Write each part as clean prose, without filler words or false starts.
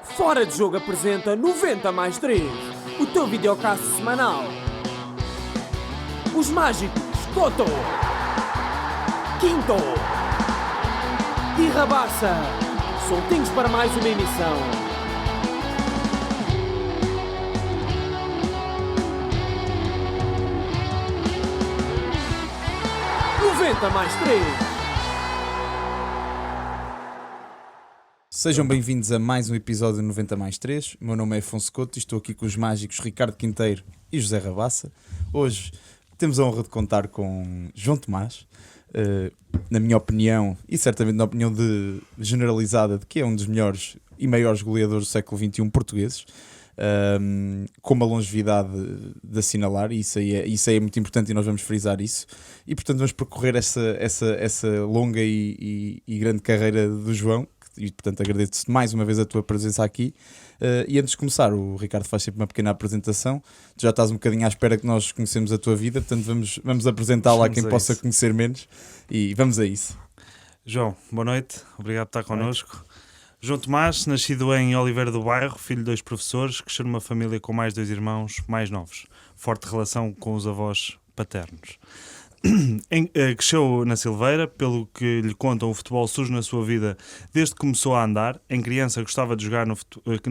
Fora de Jogo apresenta 90 mais 3, o teu videocast semanal. Os mágicos Coto, Quinto e Rabassa, soltinhos para mais uma emissão. Noventa mais 3. Sejam bem-vindos a mais um episódio de 90 mais 3. O meu nome é Afonso Couto e estou aqui com os mágicos Ricardo Quinteiro e José Rabassa. Hoje temos a honra de contar com João Tomás, na minha opinião, e certamente na opinião generalizada, de que é um dos melhores e maiores goleadores do século XXI portugueses, com uma longevidade de assinalar, e isso aí é muito importante e nós vamos frisar isso. E portanto vamos percorrer essa longa e grande carreira do João. E portanto agradeço-te mais uma vez a tua presença aqui, e antes de começar, o Ricardo faz sempre uma pequena apresentação. Tu já estás um bocadinho à espera que nós conhecemos a tua vida, portanto vamos apresentá-la a quem possa conhecer menos, e vamos a isso. João, boa noite, obrigado por estar connosco. João Tomás, nascido em Oliveira do Bairro, filho de 2 professores, cresceu numa família com mais 2 irmãos mais novos, forte relação com os avós paternos. Cresceu na Silveira, pelo que lhe contam, o futebol surge na sua vida desde que começou a andar. Em criança gostava de jogar no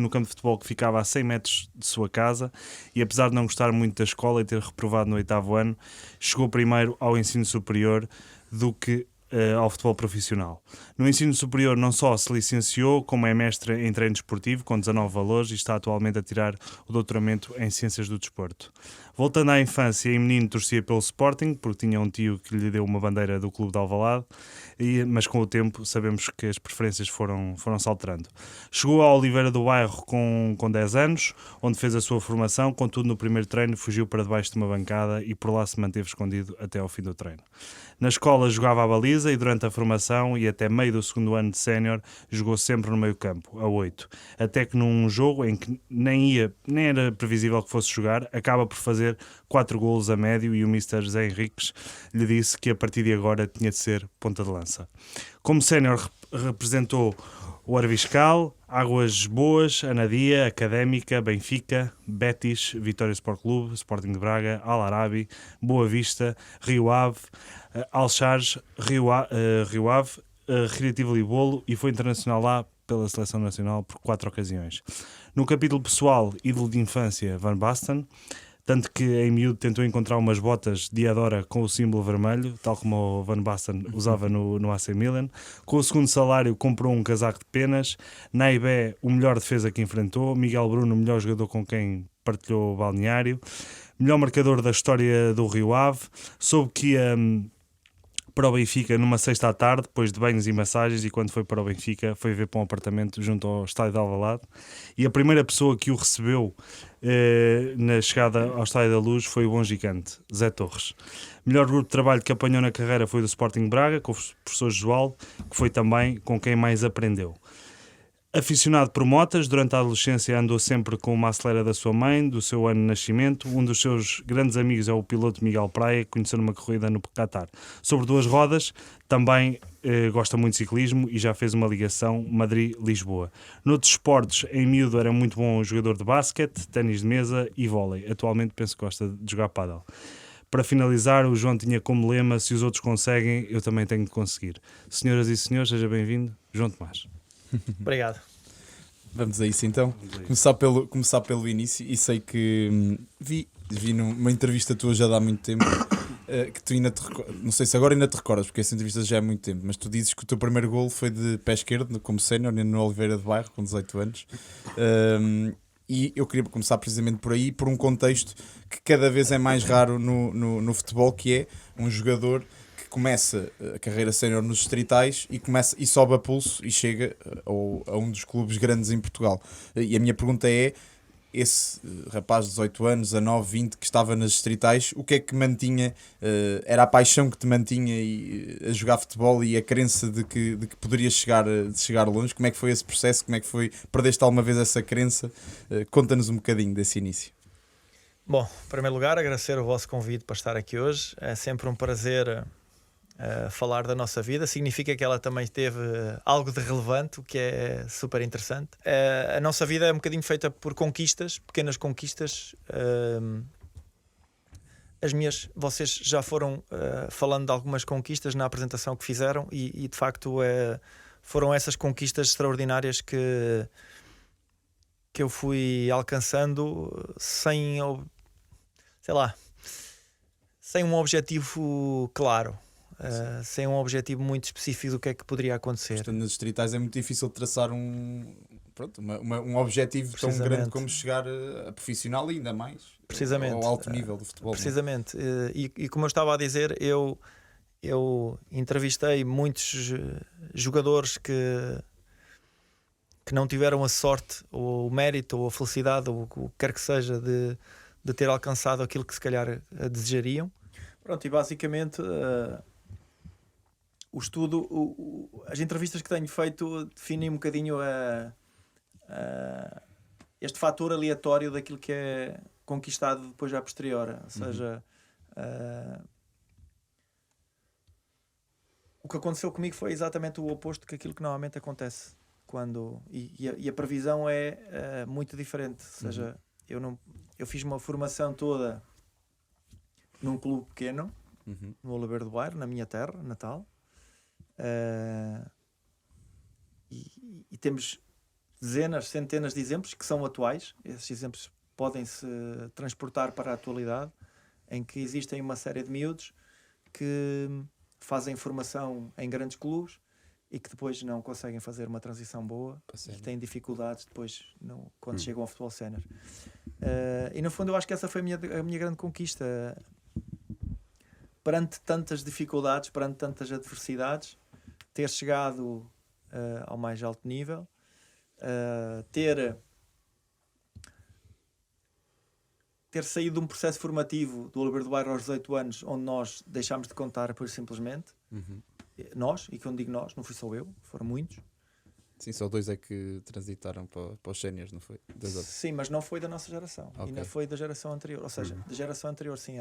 campo de futebol que ficava a 100 metros de sua casa, e apesar de não gostar muito da escola e ter reprovado no 8º ano, chegou primeiro ao ensino superior do que ao futebol profissional. No ensino superior não só se licenciou, como é mestre em treino desportivo com 19 valores e está atualmente a tirar o doutoramento em Ciências do Desporto. Voltando à infância, em menino torcia pelo Sporting, porque tinha um tio que lhe deu uma bandeira do clube de Alvalade, mas com o tempo sabemos que as preferências foram se alterando. Chegou a Oliveira do Bairro com 10 anos, onde fez a sua formação, contudo no primeiro treino fugiu para debaixo de uma bancada e por lá se manteve escondido até ao fim do treino. Na escola jogava à baliza e durante a formação e até meio do 2º ano de sénior jogou sempre no meio campo, a 8, até que num jogo em que nem era previsível que fosse jogar, acaba por fazer 4 golos a médio, e o Mr. Zé Henriques lhe disse que a partir de agora tinha de ser ponta de lança. Como sénior representou o Arviscal, Águas Boas, Anadia, Académica, Benfica, Betis, Vitória Sport Clube, Sporting de Braga, Al Arabi, Boa Vista, Rio Ave, Alchares, Rio Ave, Recreativo Libolo, e foi internacional lá pela Seleção Nacional por 4 ocasiões. No capítulo pessoal, ídolo de infância, Van Basten, tanto que em miúdo tentou encontrar umas botas Diadora com o símbolo vermelho, tal como o Van Basten usava no AC Milan. Com o segundo salário comprou um casaco de penas. Naibé, o melhor defesa que enfrentou. Miguel Bruno, o melhor jogador com quem partilhou o balneário. Melhor marcador da história do Rio Ave. Soube que ia para o Benfica numa sexta à tarde, depois de banhos e massagens, e quando foi para o Benfica foi ver para um apartamento junto ao Estádio de Alvalade, e a primeira pessoa que o recebeu na chegada ao Estádio da Luz foi o bom gigante, Zé Torres. Melhor grupo de trabalho que apanhou na carreira foi do Sporting Braga, com o professor Josualdo, que foi também com quem mais aprendeu. Aficionado por motas, durante a adolescência andou sempre com uma acelera da sua mãe, do seu ano de nascimento. Um dos seus grandes amigos é o piloto Miguel Praia, que conheceu numa corrida no Qatar. Sobre 2 rodas, também gosta muito de ciclismo e já fez uma ligação Madrid-Lisboa. Noutros esportes, em miúdo era muito bom jogador de basquete, ténis de mesa e vôlei. Atualmente penso que gosta de jogar pádel. Para finalizar, o João tinha como lema: se os outros conseguem, eu também tenho de conseguir. Senhoras e senhores, seja bem-vindo, João Tomás. Obrigado. Vamos a isso então. Começar pelo início, e sei que vi numa entrevista tua já há muito tempo, que tu ainda não sei se agora ainda te recordas, porque essa entrevista já é há muito tempo, mas tu dizes que o teu primeiro golo foi de pé esquerdo como sénior no Oliveira de Bairro com 18 anos. E eu queria começar precisamente por aí, por um contexto que cada vez é mais raro no futebol, que é um jogador que começa a carreira sénior nos distritais e sobe a pulso e chega a um dos clubes grandes em Portugal. E a minha pergunta é: esse rapaz de 18 anos, a 9, 20, que estava nas distritais, o que é que mantinha? Era a paixão que te mantinha a jogar futebol e a crença de que poderias chegar longe? Como é que foi esse processo? Como é que foi? Perdeste alguma vez essa crença? Conta-nos um bocadinho desse início. Bom, em primeiro lugar, agradecer o vosso convite para estar aqui hoje. É sempre um prazer falar da nossa vida, significa que ela também teve algo de relevante, o que é super interessante. A nossa vida é um bocadinho feita por conquistas, pequenas conquistas. Vocês já foram falando de algumas conquistas na apresentação que fizeram e de facto foram essas conquistas extraordinárias que eu fui alcançando sem um objetivo claro. Sem um objetivo muito específico do que é que poderia acontecer. Estando nas distritais é muito difícil traçar um objetivo tão grande como chegar a profissional e ainda mais ao alto nível do futebol. Precisamente. E como eu estava a dizer, eu entrevistei muitos jogadores que não tiveram a sorte, ou o mérito, ou a felicidade, ou o que quer que seja, de ter alcançado aquilo que se calhar desejariam. Pronto, e basicamente o estudo, as entrevistas que tenho feito definem um bocadinho este fator aleatório daquilo que é conquistado depois à posterior. Ou seja, o que aconteceu comigo foi exatamente o oposto que aquilo que normalmente acontece. E a previsão é muito diferente. Ou seja, eu fiz uma formação toda num clube pequeno, no Oliveira do Bairro, na minha terra natal. E temos dezenas, centenas de exemplos que são atuais. Esses exemplos podem-se transportar para a atualidade, em que existem uma série de miúdos que fazem formação em grandes clubes e que depois não conseguem fazer uma transição boa e que têm dificuldades depois quando chegam ao futebol sénior. E no fundo eu acho que essa foi a minha grande conquista. Perante tantas dificuldades, perante tantas adversidades, ter chegado ao mais alto nível, ter saído de um processo formativo do Oliveira do Bairro aos 18 anos, onde nós deixámos de contar por simplesmente. Nós, e quando digo nós, não fui só eu, foram muitos. Sim, só 2 é que transitaram para os séniores, não foi? Sim, mas não foi da nossa geração, ainda foi da geração anterior. Ou seja, da geração anterior, sim,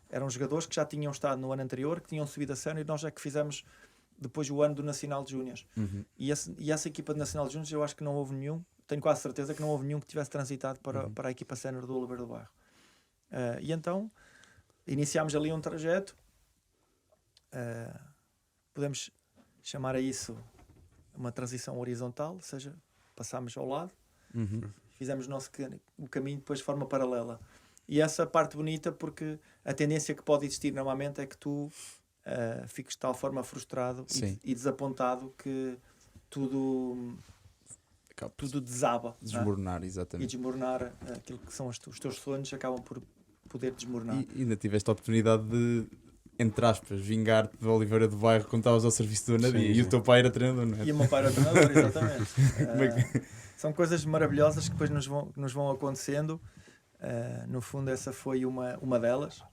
eram jogadores que já tinham estado no ano anterior, que tinham subido a sénior, e nós é que fizemos depois o ano do Nacional de Júniores. E essa equipa de Nacional de Júniores, eu acho que não houve nenhum, tenho quase certeza que não houve nenhum que tivesse transitado para a equipa sénior do Oliveira do Bairro. E então iniciámos ali um trajeto, podemos chamar a isso uma transição horizontal, ou seja, passámos ao lado, fizemos o caminho depois de forma paralela. E essa parte bonita, porque a tendência que pode existir normalmente é que tu fiques de tal forma frustrado e desapontado que tudo desaba. Desmoronar, exatamente. E desmoronar aquilo que são os teus sonhos, acabam por poder desmoronar. E ainda tiveste a oportunidade de, entre aspas, vingar-te de Oliveira do Bairro quando estavas ao serviço do Anadia. E o teu pai era treinador, não é? E o meu pai era treinador, exatamente. São coisas maravilhosas que depois nos vão acontecendo. No fundo, essa foi uma delas.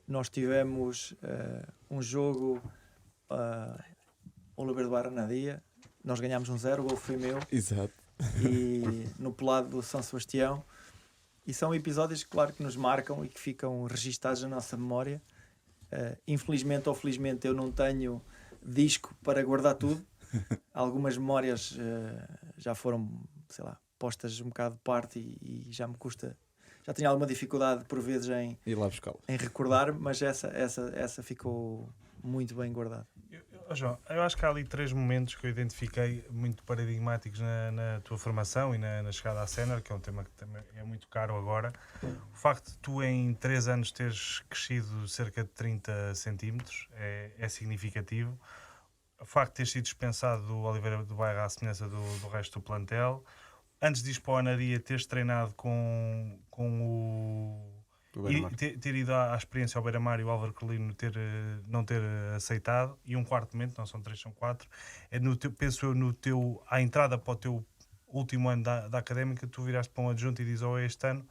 Nós tivemos um jogo Oliveira do Bairro Anadia. Nós ganhámos 1-0, o gol foi meu. Exato. E no pelado do São Sebastião. E são episódios, claro, que nos marcam e que ficam registados na nossa memória. Infelizmente ou felizmente eu não tenho disco para guardar tudo. Algumas memórias já foram, postas um bocado de parte e já me custa. Já tinha alguma dificuldade por vezes em recordar, mas essa ficou muito bem guardada. João, eu acho que há ali 3 momentos que eu identifiquei muito paradigmáticos na tua formação e na chegada à sénior, que é um tema que também é muito caro agora. O facto de tu em 3 anos teres crescido cerca de 30 centímetros é significativo. O facto de teres sido dispensado do Oliveira do Bairro à semelhança do resto do plantel. Antes de ir para o Anadia, teres treinado com o... E ter ido à experiência ao Beira-Mar e o Álvaro Carlino não ter aceitado. E um quarto momento, não são 3, são 4, penso eu, à entrada para o teu último ano da académica, tu viraste para um adjunto e dizes: ou este ano,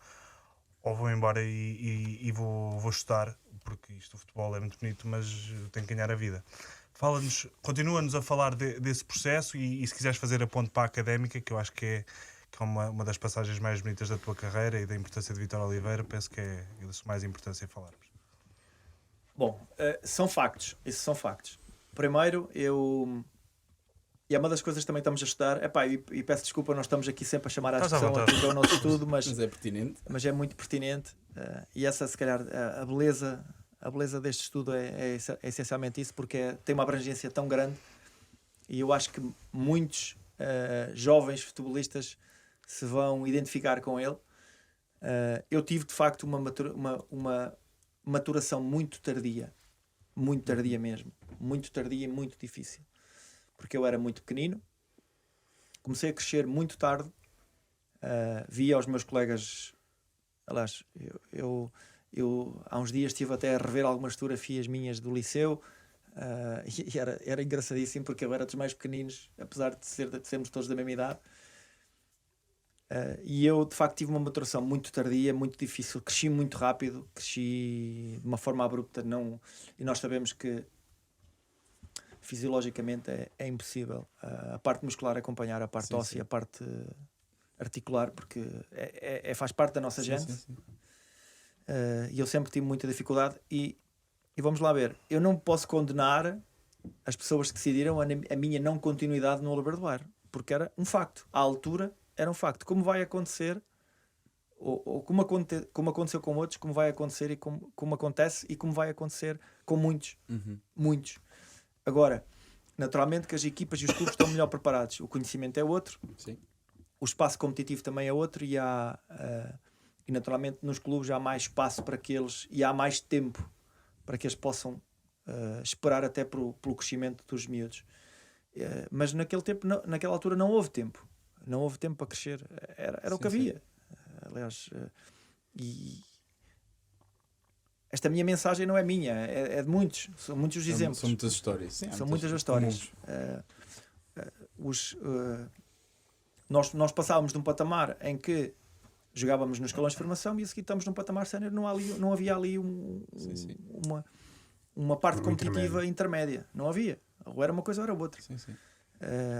ou vou embora e vou estudar, porque isto, o futebol é muito bonito, mas eu tenho que ganhar a vida. Continua-nos a falar desse processo e se quiseres fazer a ponte para a académica, que eu acho que é uma das passagens mais bonitas da tua carreira e da importância de Vítor Oliveira, penso que é isso mais importância falarmos. Bom, são factos. Isso são factos. Primeiro, e é uma das coisas que também estamos a estudar. Epá, e peço desculpa, nós estamos aqui sempre a chamar a Estás à discussão vontade. aqui do nosso estudo, Mas é pertinente. mas é muito pertinente. E essa, se calhar, a beleza deste estudo é essencialmente isso, porque tem uma abrangência tão grande e eu acho que muitos jovens futebolistas se vão identificar com ele. Eu tive, de facto, uma maturação muito tardia mesmo, muito tardia e muito difícil, porque eu era muito pequenino, comecei a crescer muito tarde, via os meus colegas, aliás, eu há uns dias estive até a rever algumas fotografias minhas do liceu, e era engraçadíssimo porque eu era dos mais pequeninos, apesar de sermos todos da mesma idade. E eu de facto tive uma maturação muito tardia, muito difícil, cresci muito rápido, cresci de uma forma abrupta, e nós sabemos que fisiologicamente é impossível a parte muscular acompanhar a parte óssea, a parte articular, porque faz parte da nossa gente. E eu sempre tive muita dificuldade e vamos lá ver, eu não posso condenar as pessoas que decidiram a minha não continuidade no Oliveira do Bairro, porque era um facto, à altura era um facto. Como vai acontecer, ou como aconteceu com outros, como vai acontecer e como acontece e como vai acontecer com muitos. Muitos. Agora, naturalmente que as equipas e os clubes estão melhor preparados. O conhecimento é outro. Sim. O espaço competitivo também é outro e naturalmente nos clubes há mais espaço para que eles, e há mais tempo para que eles possam esperar até pelo crescimento dos miúdos. Mas naquele tempo, naquela altura não houve tempo. Não houve tempo para crescer. Era o que havia. Aliás, e esta minha mensagem não é minha, é de muitos. São muitos os exemplos. São muitas histórias. Sim, São muitas as histórias. Nós passávamos de um patamar em que jogávamos nos escalões de formação e a seguir estamos num patamar sénior, não havia ali uma parte competitiva intermédia. Não havia. Ou era uma coisa ou era outra. Sim.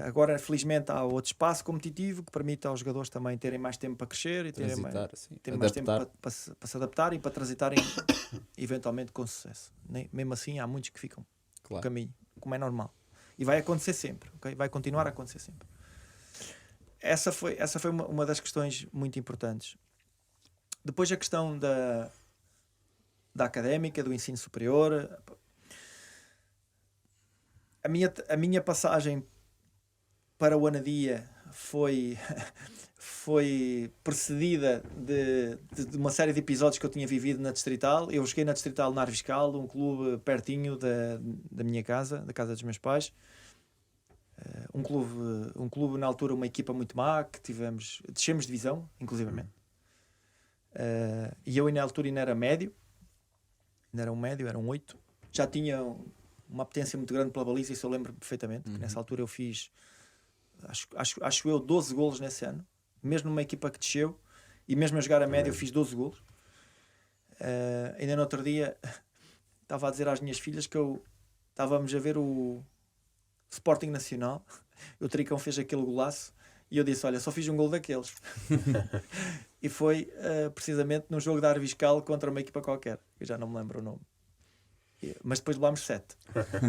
Agora, felizmente, há outro espaço competitivo que permite aos jogadores também terem mais tempo para crescer e terem mais tempo para se adaptarem e para transitarem eventualmente com sucesso. Mesmo assim, há muitos que ficam no caminho, como é normal. E vai acontecer sempre, okay? Vai continuar a acontecer sempre. Essa foi uma das questões muito importantes. Depois a questão da académica, do ensino superior. A minha passagem para o Anadia foi precedida de uma série de episódios que eu tinha vivido na Distrital. Eu joguei na Distrital na Arviscal, um clube pertinho da minha casa, da casa dos meus pais. Um clube na altura, uma equipa muito má, que descemos de divisão, inclusivamente. E eu na altura ainda era médio, era um 8. Já tinha uma apetência muito grande pela baliza, isso eu lembro perfeitamente. Nessa altura eu fiz, acho eu, 12 golos nesse ano, mesmo numa equipa que desceu, e mesmo a jogar a média eu fiz 12 golos. Ainda no outro dia estava a dizer às minhas filhas que estávamos a ver o Sporting Nacional, o Tricão fez aquele golaço e eu disse, olha, só fiz um gol daqueles. E foi precisamente num jogo da Arviscal contra uma equipa qualquer, eu já não me lembro o nome. Mas depois levámos 7.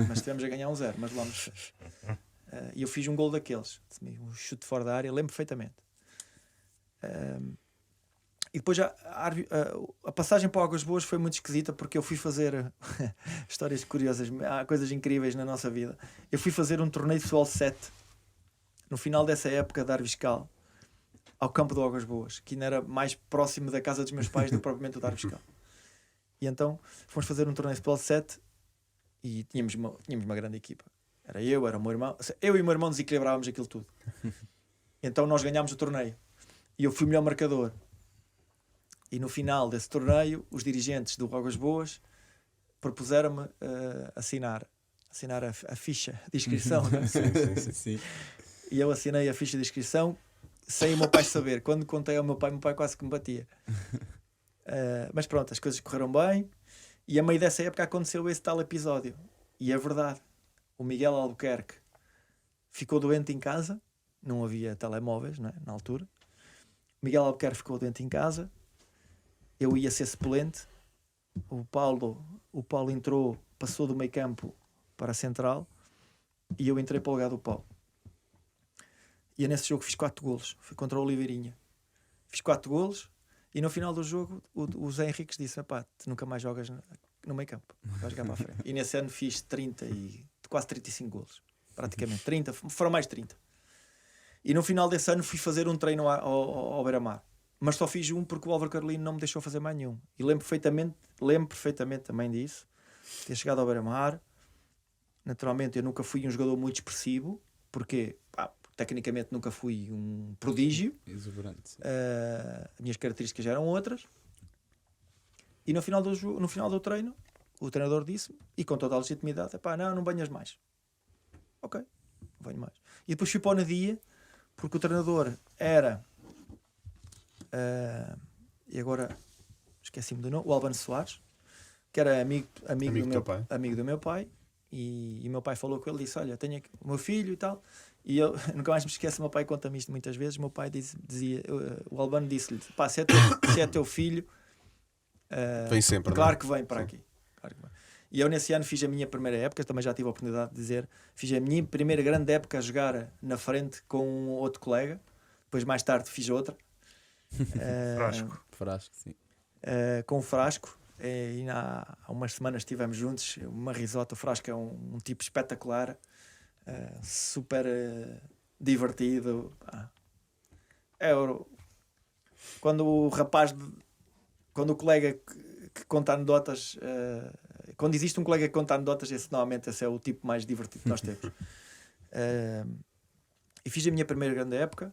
Mas tivemos a ganhar 1-0, mas levámos 7. E eu fiz um gol daqueles, um chute fora da área, lembro perfeitamente. E depois a passagem para Águas Boas foi muito esquisita, porque eu fui fazer histórias curiosas, há coisas incríveis na nossa vida. Eu fui fazer um torneio de futebol 7 no final dessa época da Arviscal, ao campo de Águas Boas, que ainda era mais próximo da casa dos meus pais do que propriamente o da Arviscal. E então fomos fazer um torneio de futebol 7 e tínhamos uma grande equipa. Era o meu irmão. Eu e o meu irmão desequilibrávamos aquilo tudo. Então nós ganhámos o torneio. E eu fui o melhor marcador. E no final desse torneio, os dirigentes do Águas Boas propuseram-me assinar a ficha de inscrição. Sim. E eu assinei a ficha de inscrição sem o meu pai saber. Quando contei ao meu pai quase que me batia. Mas pronto, as coisas correram bem. E a meio dessa época aconteceu esse tal episódio. E é verdade. O Miguel Albuquerque ficou doente em casa. Não havia telemóveis, não é? Na altura. O Miguel Albuquerque ficou doente em casa. Eu ia ser suplente. o Paulo entrou, passou do meio campo para a central e eu entrei para o lugar do Paulo. E eu nesse jogo fiz 4 golos, fui contra o Oliveirinha. Fiz 4 golos e no final do jogo o Zé Henriques disse: pá, tu nunca mais jogas no meio campo, vais jogar para a frente. E nesse ano fiz quase 35 golos, praticamente 30, foram mais 30. E no final desse ano fui fazer um treino ao Beira-Mar, mas só fiz um porque o Álvaro Carolino não me deixou fazer mais nenhum. E lembro perfeitamente também disso, ter chegado ao Beira-Mar. Naturalmente eu nunca fui um jogador muito expressivo, porque tecnicamente nunca fui um prodígio. Exuberante. As minhas características já eram outras. E no final do treino, o treinador disse-me, e com toda a legitimidade: não banhas mais. Ok, não venho mais. E depois fui para o Nadia, porque o treinador era, e agora esqueci-me do nome, o Albano Soares, que era amigo do meu pai. E o meu pai falou com ele, disse: olha, tenho aqui o meu filho e tal. E eu nunca mais me esqueço, o meu pai conta-me isto muitas vezes. O meu pai dizia, o Albano disse-lhe: pá, se é teu filho, vem sempre, claro não? que vem para aqui. Claro que vem. E eu nesse ano fiz a minha primeira época, também já tive a oportunidade de dizer, fiz a minha primeira grande época a jogar na frente com outro colega. Depois mais tarde fiz outra. Frasco, sim. Com o Frasco. E há umas semanas estivemos juntos. Uma risota. O Frasco é um tipo espetacular, super divertido. Quando o colega que conta anedotas, quando existe um colega que conta anedotas, normalmente esse é o tipo mais divertido que nós temos. E fiz a minha primeira grande época.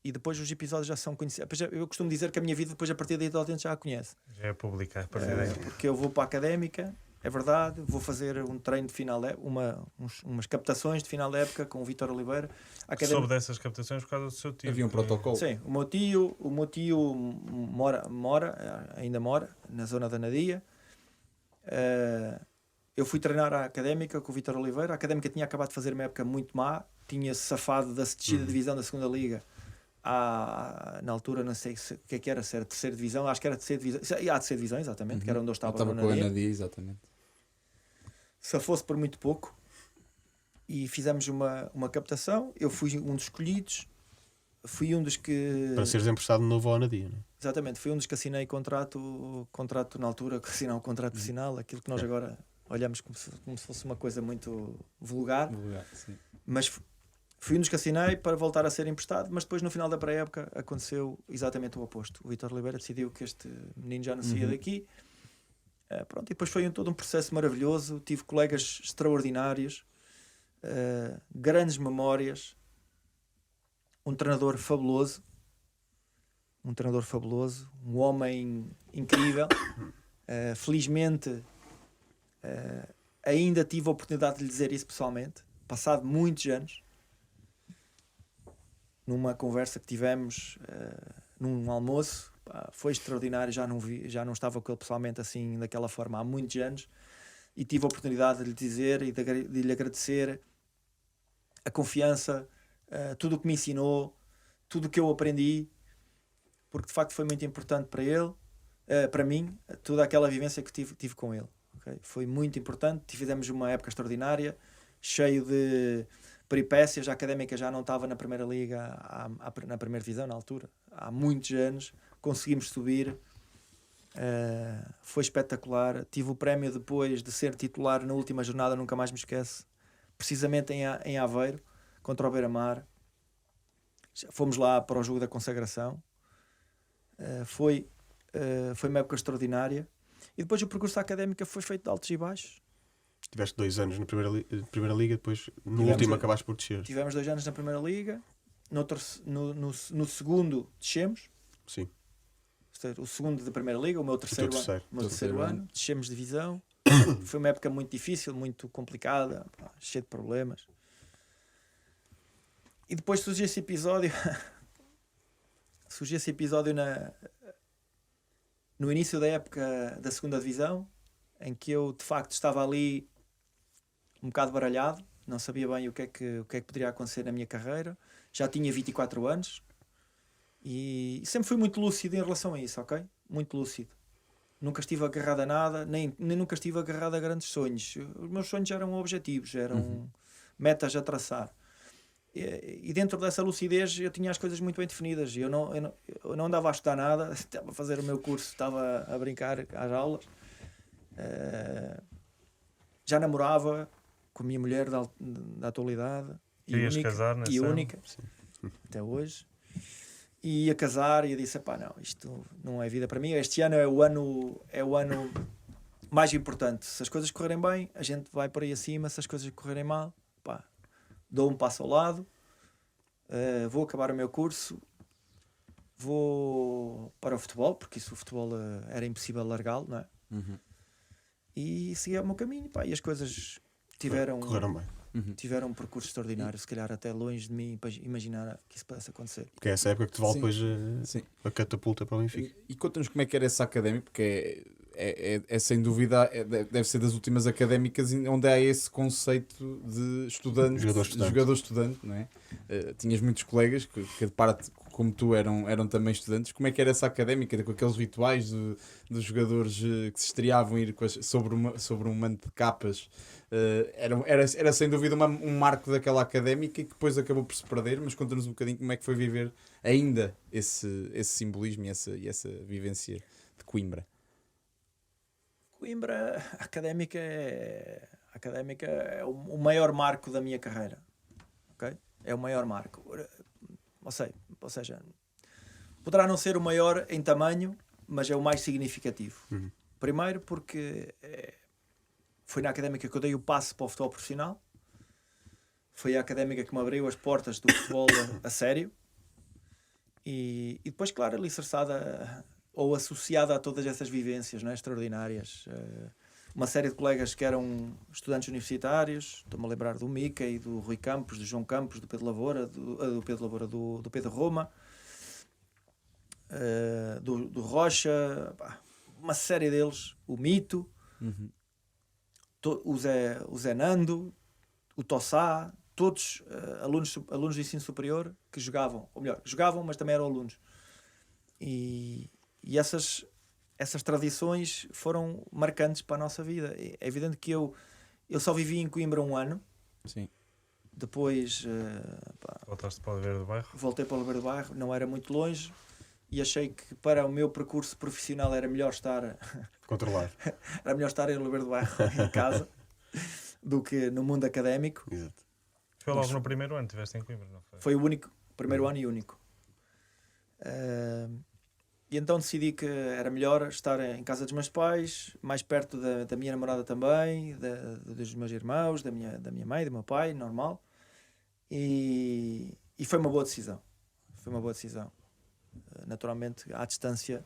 E depois os episódios já são conhecidos. Eu costumo dizer que a minha vida depois a partir daí toda a gente já a conhece. Já é publicar a partir daí. Porque eu vou para a Académica, é verdade, vou fazer um treino de final de época, umas captações de final de época com o Vítor Oliveira. Soube dessas captações por causa do seu tio. Havia um protocolo. Sim, o meu tio ainda mora na zona da Nadia. Eu fui treinar a Académica com o Vítor Oliveira. A Académica tinha acabado de fazer uma época muito má, tinha safado da descida de divisão da segunda Liga. Na altura não sei o que era, se era terceira divisão, acho que era terceira divisão, terceira divisão, exatamente, que era onde eu estava com a Nadia, exatamente. Se fosse por muito pouco, e fizemos uma captação. Eu fui um dos escolhidos, fui um dos que, para seres emprestado de novo ao Nadia, não é? exatamente, fui um dos que assinei contrato na altura, que assinou um contrato profissional, aquilo que nós agora olhamos como se fosse uma coisa muito vulgar, Sim. mas fui um dos que assinei para voltar a ser emprestado. Mas depois no final da pré-época aconteceu exatamente o oposto. O Vítor Oliveira decidiu que este menino já não saía daqui. E depois foi todo um processo maravilhoso. Tive colegas extraordinários, grandes memórias, um treinador fabuloso, um homem incrível. Felizmente ainda tive a oportunidade de lhe dizer isso pessoalmente, passado muitos anos, numa conversa que tivemos num almoço. Foi extraordinário. Já não estava com ele pessoalmente assim daquela forma há muitos anos, e tive a oportunidade de lhe dizer e de lhe agradecer a confiança, tudo o que me ensinou, tudo o que eu aprendi, porque de facto foi muito importante para ele, para mim, toda aquela vivência que tive com ele. Okay? Foi muito importante. Fizemos uma época extraordinária, cheio de peripécias. A Académica já não estava na Primeira Liga, na Primeira Divisão na altura, há muitos anos. Conseguimos subir, foi espetacular. Tive o prémio depois de ser titular na última jornada, nunca mais me esqueço, precisamente em Aveiro, contra o Beira-Mar. Fomos lá para o jogo da consagração. Foi uma época extraordinária. E depois o percurso da Académica foi feito de altos e baixos. Tiveste 2 anos na primeira Liga, depois no último acabaste por descer. Tivemos 2 anos na Primeira Liga, no segundo descemos. Sim. O segundo da Primeira Liga, o meu terceiro ano, descemos de divisão. Foi uma época muito difícil, muito complicada, cheia de problemas. E depois surgiu esse episódio no início da época da segunda divisão, em que eu de facto estava ali um bocado baralhado, não sabia bem o que é que poderia acontecer na minha carreira. Já tinha 24 anos e sempre fui muito lúcido em relação a isso, ok? Muito lúcido. Nunca estive agarrado a nada, nem nunca estive agarrado a grandes sonhos. Os meus sonhos eram objetivos, eram metas a traçar. E dentro dessa lucidez eu tinha as coisas muito bem definidas. Eu não andava a estudar nada, estava a fazer o meu curso, estava a brincar às aulas. Já namorava com a minha mulher da atualidade. Querias casar, não é? E única, até hoje. E ia casar e eu disse, pá, não, isto não é vida para mim. Este ano é o ano mais importante. Se as coisas correrem bem, a gente vai por aí acima. Se as coisas correrem mal, pá, dou um passo ao lado, vou acabar o meu curso, vou para o futebol, porque isso o futebol era impossível largá-lo, não é? E segui o meu caminho, pá, e as coisas Correram bem. tiveram um percurso extraordinário, se calhar até longe de mim imaginar que isso pudesse acontecer. Porque é essa época que te vale Sim. depois Sim. a catapulta para o Benfica. E conta-nos como é que era essa académica, porque é sem dúvida, deve ser das últimas académicas onde há esse conceito de estudante, jogador-estudante, não é? Tinhas muitos colegas que de parte como tu eram também estudantes. Como é que era essa académica, com aqueles rituais dos jogadores que se estreavam ir sobre um manto de capas? Era sem dúvida um marco daquela académica e que depois acabou por se perder, mas conta-nos um bocadinho como é que foi viver ainda esse simbolismo e essa vivência de Coimbra. Coimbra, a académica é o maior marco da minha carreira. Okay? É o maior marco. Ou seja, poderá não ser o maior em tamanho, mas é o mais significativo. Primeiro porque foi na académica que eu dei o passo para o futebol profissional. Foi a académica que me abriu as portas do futebol a sério. E depois, claro, alicerçada ou associada a todas essas vivências, não é? Extraordinárias. Uma série de colegas que eram estudantes universitários, estou-me a lembrar do Mica e do Rui Campos, do João Campos, do Pedro Lavoura, do Pedro Roma, do Rocha, uma série deles, o Mito, o Zé Nando, o Tossá, todos alunos do ensino superior que jogavam, ou melhor, jogavam, mas também eram alunos. E essas tradições foram marcantes para a nossa vida. É evidente que eu só vivi em Coimbra um ano. Sim. Depois Voltaste para o Oliveira do Bairro? voltei para o Oliveira do Bairro, não era muito longe, e achei que para o meu percurso profissional era melhor estar Controlar. em Oliveira do Bairro, em casa, do que no mundo académico. Exato. Foi logo no primeiro ano que estiveste em Coimbra, não foi? Foi o primeiro ano e único. E então decidi que era melhor estar em casa dos meus pais, mais perto da minha namorada também, dos meus irmãos, da minha mãe, do meu pai, normal. E foi uma boa decisão. Naturalmente, à distância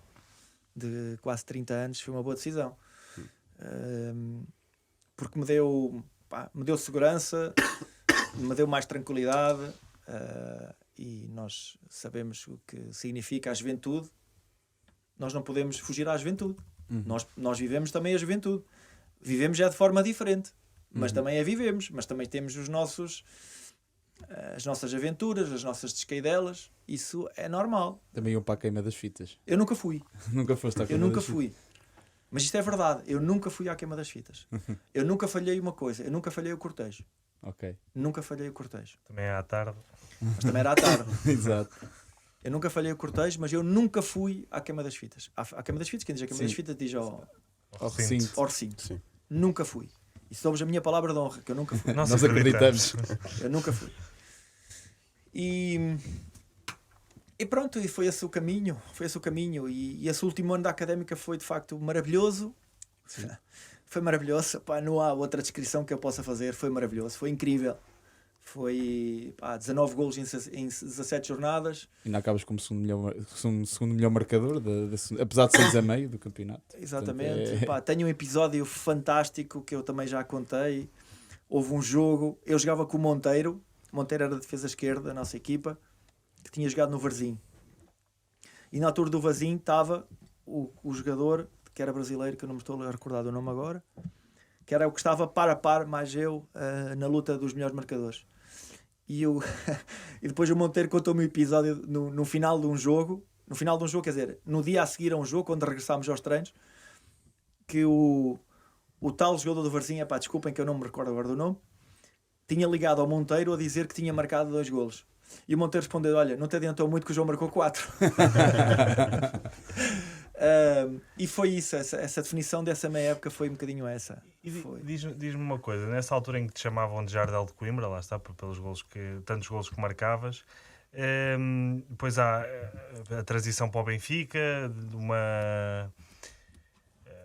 de quase 30 anos, foi uma boa decisão. Porque me deu segurança, me deu mais tranquilidade, e nós sabemos o que significa a juventude. Nós não podemos fugir à juventude. Nós vivemos também a juventude. Vivemos já de forma diferente, mas também a vivemos. Mas também temos as nossas aventuras, as nossas descaidelas. Isso é normal. Também iam para a queima das fitas. Eu nunca fui. Nunca foste à Eu queima nunca das fitas? fui. Mas isto é verdade. Eu nunca fui à queima das fitas. Eu nunca falhei uma coisa. Eu nunca falhei o cortejo. Ok. Nunca falhei o cortejo. Também é à tarde. Mas também era à tarde. Exato. Eu nunca falhei o cortejo, mas eu nunca fui à queima das fitas. À queima das fitas, quem diz a queima das Sim. fitas diz ao Recinto. recinto. Sim. Nunca fui. E somos a minha palavra de honra, que eu nunca fui. Nós Nós acreditamos. Eu nunca fui. E pronto, e foi esse o caminho. E esse último ano da académica foi de facto maravilhoso. Sim. Foi maravilhoso. Pá, não há outra descrição que eu possa fazer. Foi maravilhoso, foi incrível. Foi 19 golos em 17 jornadas. Ainda acabas como segundo melhor marcador, apesar de 6 a meio do campeonato. Exatamente. Portanto, Pá, tenho um episódio fantástico que eu também já contei. Houve um jogo, eu jogava com o Monteiro. Monteiro era a defesa esquerda da nossa equipa, que tinha jogado no Varzim. E na altura do Varzim estava o jogador, que era brasileiro, que eu não me estou a recordar do nome agora, que era o que estava par a par, mais eu, na luta dos melhores marcadores. E depois o Monteiro contou-me um episódio no final de um jogo, quer dizer, no dia a seguir a um jogo, quando regressámos aos treinos, que o tal jogador do Varzinha, pá, desculpem que eu não me recordo agora do nome, tinha ligado ao Monteiro a dizer que tinha marcado 2 golos. E o Monteiro respondeu: olha, não te adiantou muito que o João marcou 4. E foi isso, essa definição dessa meia época foi um bocadinho essa. Diz-me uma coisa, nessa altura em que te chamavam de Jardel de Coimbra, lá está, pelos golos tantos golos que marcavas, depois há a transição para o Benfica,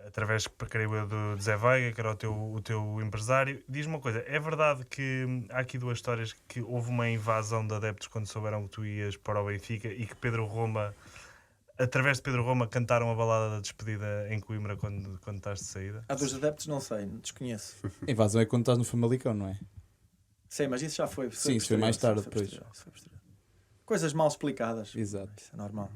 através, creio eu, do Zé Veiga, que era o teu empresário. Diz-me uma coisa, é verdade que há aqui 2 histórias, que houve uma invasão de adeptos quando souberam que tu ias para o Benfica e que através de Pedro Roma, cantaram a balada da despedida em Coimbra quando estás de saída? Há 2 adeptos, não sei, desconheço. A invasão é quando estás no Famalicão, não é? Sei, mas isso já foi. Sim, isso foi mais tarde depois. Coisas mal explicadas. Exato. Isso é normal.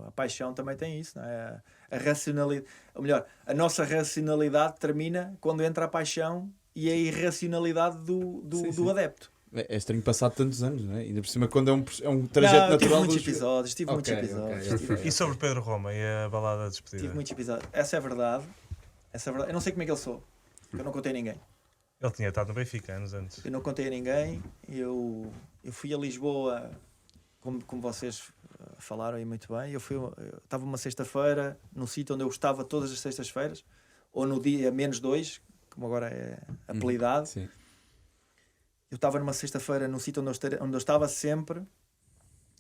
A paixão também tem isso, não é? A racionalidade, ou melhor, a nossa racionalidade termina quando entra a paixão e a irracionalidade do adepto. É estranho passar tantos anos, não é? Ainda por cima, quando é um trajeto natural. Tive muitos episódios. E sobre Pedro Roma e a balada da despedida? Tive muitos episódios. Essa é verdade. Eu não sei como é que ele sou. Eu não contei a ninguém. Ele tinha estado no Benfica anos antes. Eu não contei a ninguém. Eu fui a Lisboa, como vocês falaram aí muito bem. Eu estava uma sexta-feira no sítio onde eu estava todas as sextas-feiras, ou no dia -2, como agora é apelidado. Sim. Eu estava numa sexta-feira no sítio onde eu estava sempre,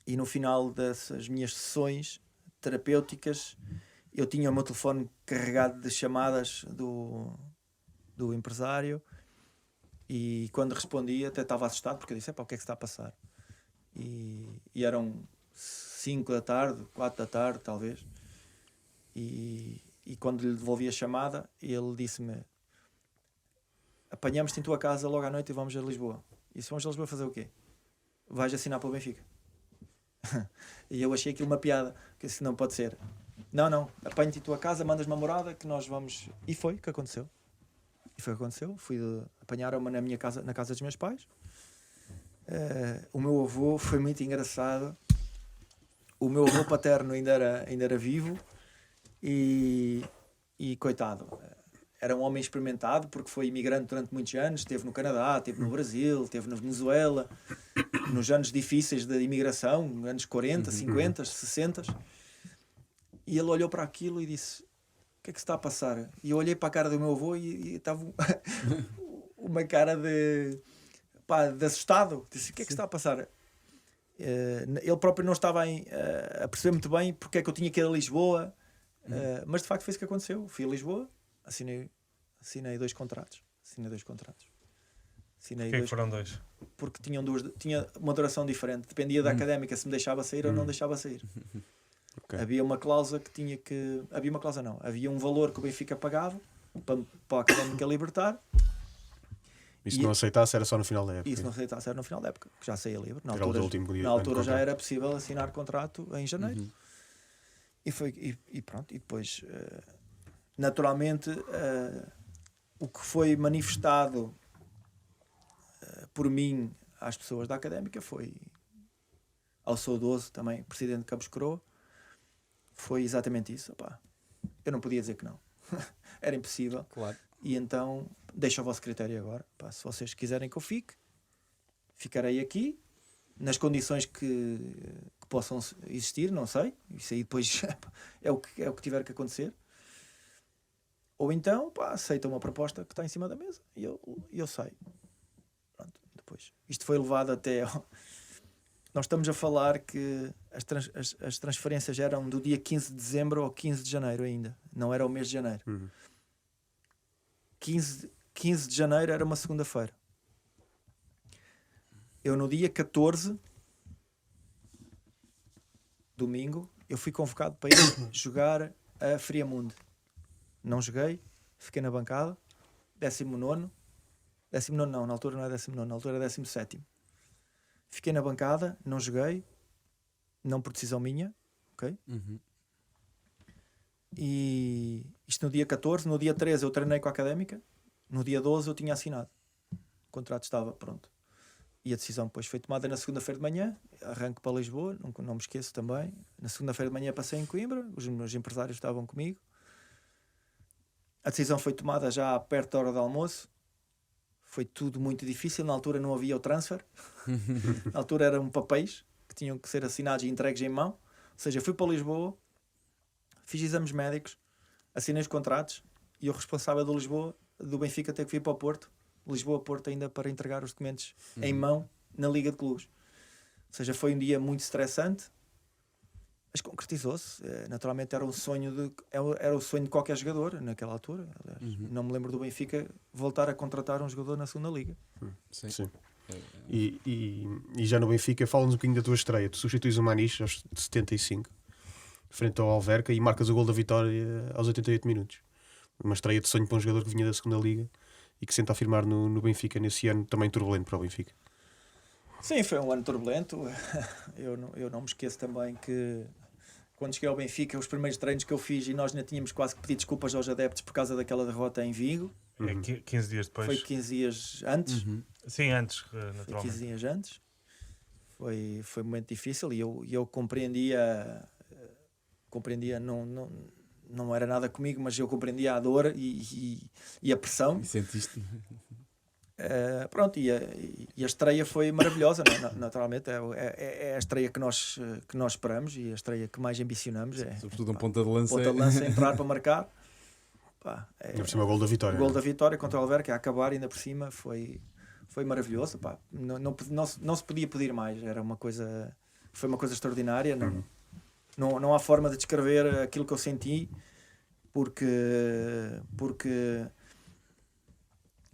e no final dessas minhas sessões terapêuticas eu tinha o meu telefone carregado de chamadas do empresário, e quando respondia até estava assustado, porque eu disse: o que é que se está a passar? E eram 5 da tarde, 4 da tarde talvez, e quando lhe devolvi a chamada, ele disse-me: apanhamos-te em tua casa logo à noite e vamos a Lisboa. E se vamos a Lisboa fazer o quê? Vais assinar para o Benfica. E eu achei aquilo uma piada, que assim não pode ser. Não, apanho-te em tua casa, mandas-me uma morada que nós vamos... E foi o que aconteceu. Fui apanharam-me na casa dos meus pais. O meu avô foi muito engraçado. O meu avô paterno ainda era vivo e coitado, era um homem experimentado, porque foi imigrante durante muitos anos, esteve no Canadá, esteve no Brasil, esteve na Venezuela, nos anos difíceis da imigração, anos 40, 50, 60. E ele olhou para aquilo e disse: o que é que se está a passar? E eu olhei para a cara do meu avô e estava uma cara de assustado. Disse: o que é que se está a passar? Ele próprio não estava a perceber muito bem porque é que eu tinha que ir a Lisboa, mas de facto foi isso que aconteceu. Fui a Lisboa, assinei 2 contratos. Porquê que foram 2? Porque tinha uma duração diferente. Dependia da académica se me deixava sair ou não deixava sair. Okay. Havia uma cláusula havia um valor que o Benfica pagava para a académica libertar. E se não aceitasse era só no final da época? Isso não aceitasse era no final da época, que já saía livre. Na Era altura, o último dia na altura do já contrato. era possível assinar contrato em janeiro. E pronto, e depois naturalmente o que foi manifestado por mim às pessoas da académica foi, ao saudoso também presidente de Campos Coroa, foi exatamente isso. Opá, eu não podia dizer que não. Era impossível. Claro. E então deixo ao vosso critério agora. Pá, se vocês quiserem que eu fique, ficarei aqui nas condições que possam existir, não sei. Isso aí depois é o que tiver que acontecer. Ou então, aceita uma proposta que está em cima da mesa e eu saio. Pronto, depois. Isto foi levado até... Nós estamos a falar que as transferências eram do dia 15 de dezembro ao 15 de janeiro ainda. Não era o mês de janeiro. 15 de janeiro era uma segunda-feira. Eu no dia 14, domingo, eu fui convocado para ir jogar a Friamundo. Não joguei, fiquei na bancada. 19º não, na altura não era 19º, na altura era 17º. Fiquei na bancada, não joguei, não por decisão minha, ok? E isto no dia 14, no dia 13 eu treinei com a académica, no dia 12 eu tinha assinado. O contrato estava pronto. E a decisão depois foi tomada na segunda-feira de manhã, arranco para Lisboa, não me esqueço também. Na segunda-feira de manhã passei em Coimbra, os meus empresários estavam comigo. A decisão foi tomada já perto da hora do almoço. Foi tudo muito difícil. Na altura não havia o transfer. Na altura eram papéis que tinham que ser assinados e entregues em mão. Ou seja, fui para Lisboa, fiz exames médicos, assinei os contratos e o responsável do Benfica teve que vir para o Porto, Lisboa-Porto, ainda para entregar os documentos em mão na Liga de Clubes. Ou seja, foi um dia muito estressante, mas concretizou-se. Naturalmente era o sonho de qualquer jogador naquela altura. Aliás, não me lembro do Benfica voltar a contratar um jogador na segunda Liga. Sim. E já no Benfica, fala-nos um bocadinho da tua estreia. Tu substituís o Maniche aos 75, frente ao Alverca, e marcas o gol da vitória aos 88 minutos. Uma estreia de sonho para um jogador que vinha da segunda Liga e que se tenta afirmar no Benfica nesse ano também turbulento para o Benfica. Sim, foi um ano turbulento. Eu não me esqueço também que quando cheguei ao Benfica, os primeiros treinos que eu fiz, e nós ainda tínhamos quase que pedido desculpas aos adeptos por causa daquela derrota em Vigo. 15 dias depois. Foi 15 dias antes. Sim, antes, Foi naturalmente. 15 dias antes. Foi um momento difícil e eu compreendia, não era nada comigo, mas eu compreendia a dor e a pressão. E sentiste? Pronto, e a estreia foi maravilhosa, não é? Naturalmente é a estreia que nós esperamos e a estreia que mais ambicionamos. Sobretudo um ponta de lança. Ponta de lança, entrar para marcar. Pá, Ainda por cima o gol da vitória. O gol da vitória contra o Alverca, a acabar ainda por cima, foi maravilhoso. Pá. Não se podia pedir mais. Foi uma coisa extraordinária. Não há forma de descrever aquilo que eu senti, porque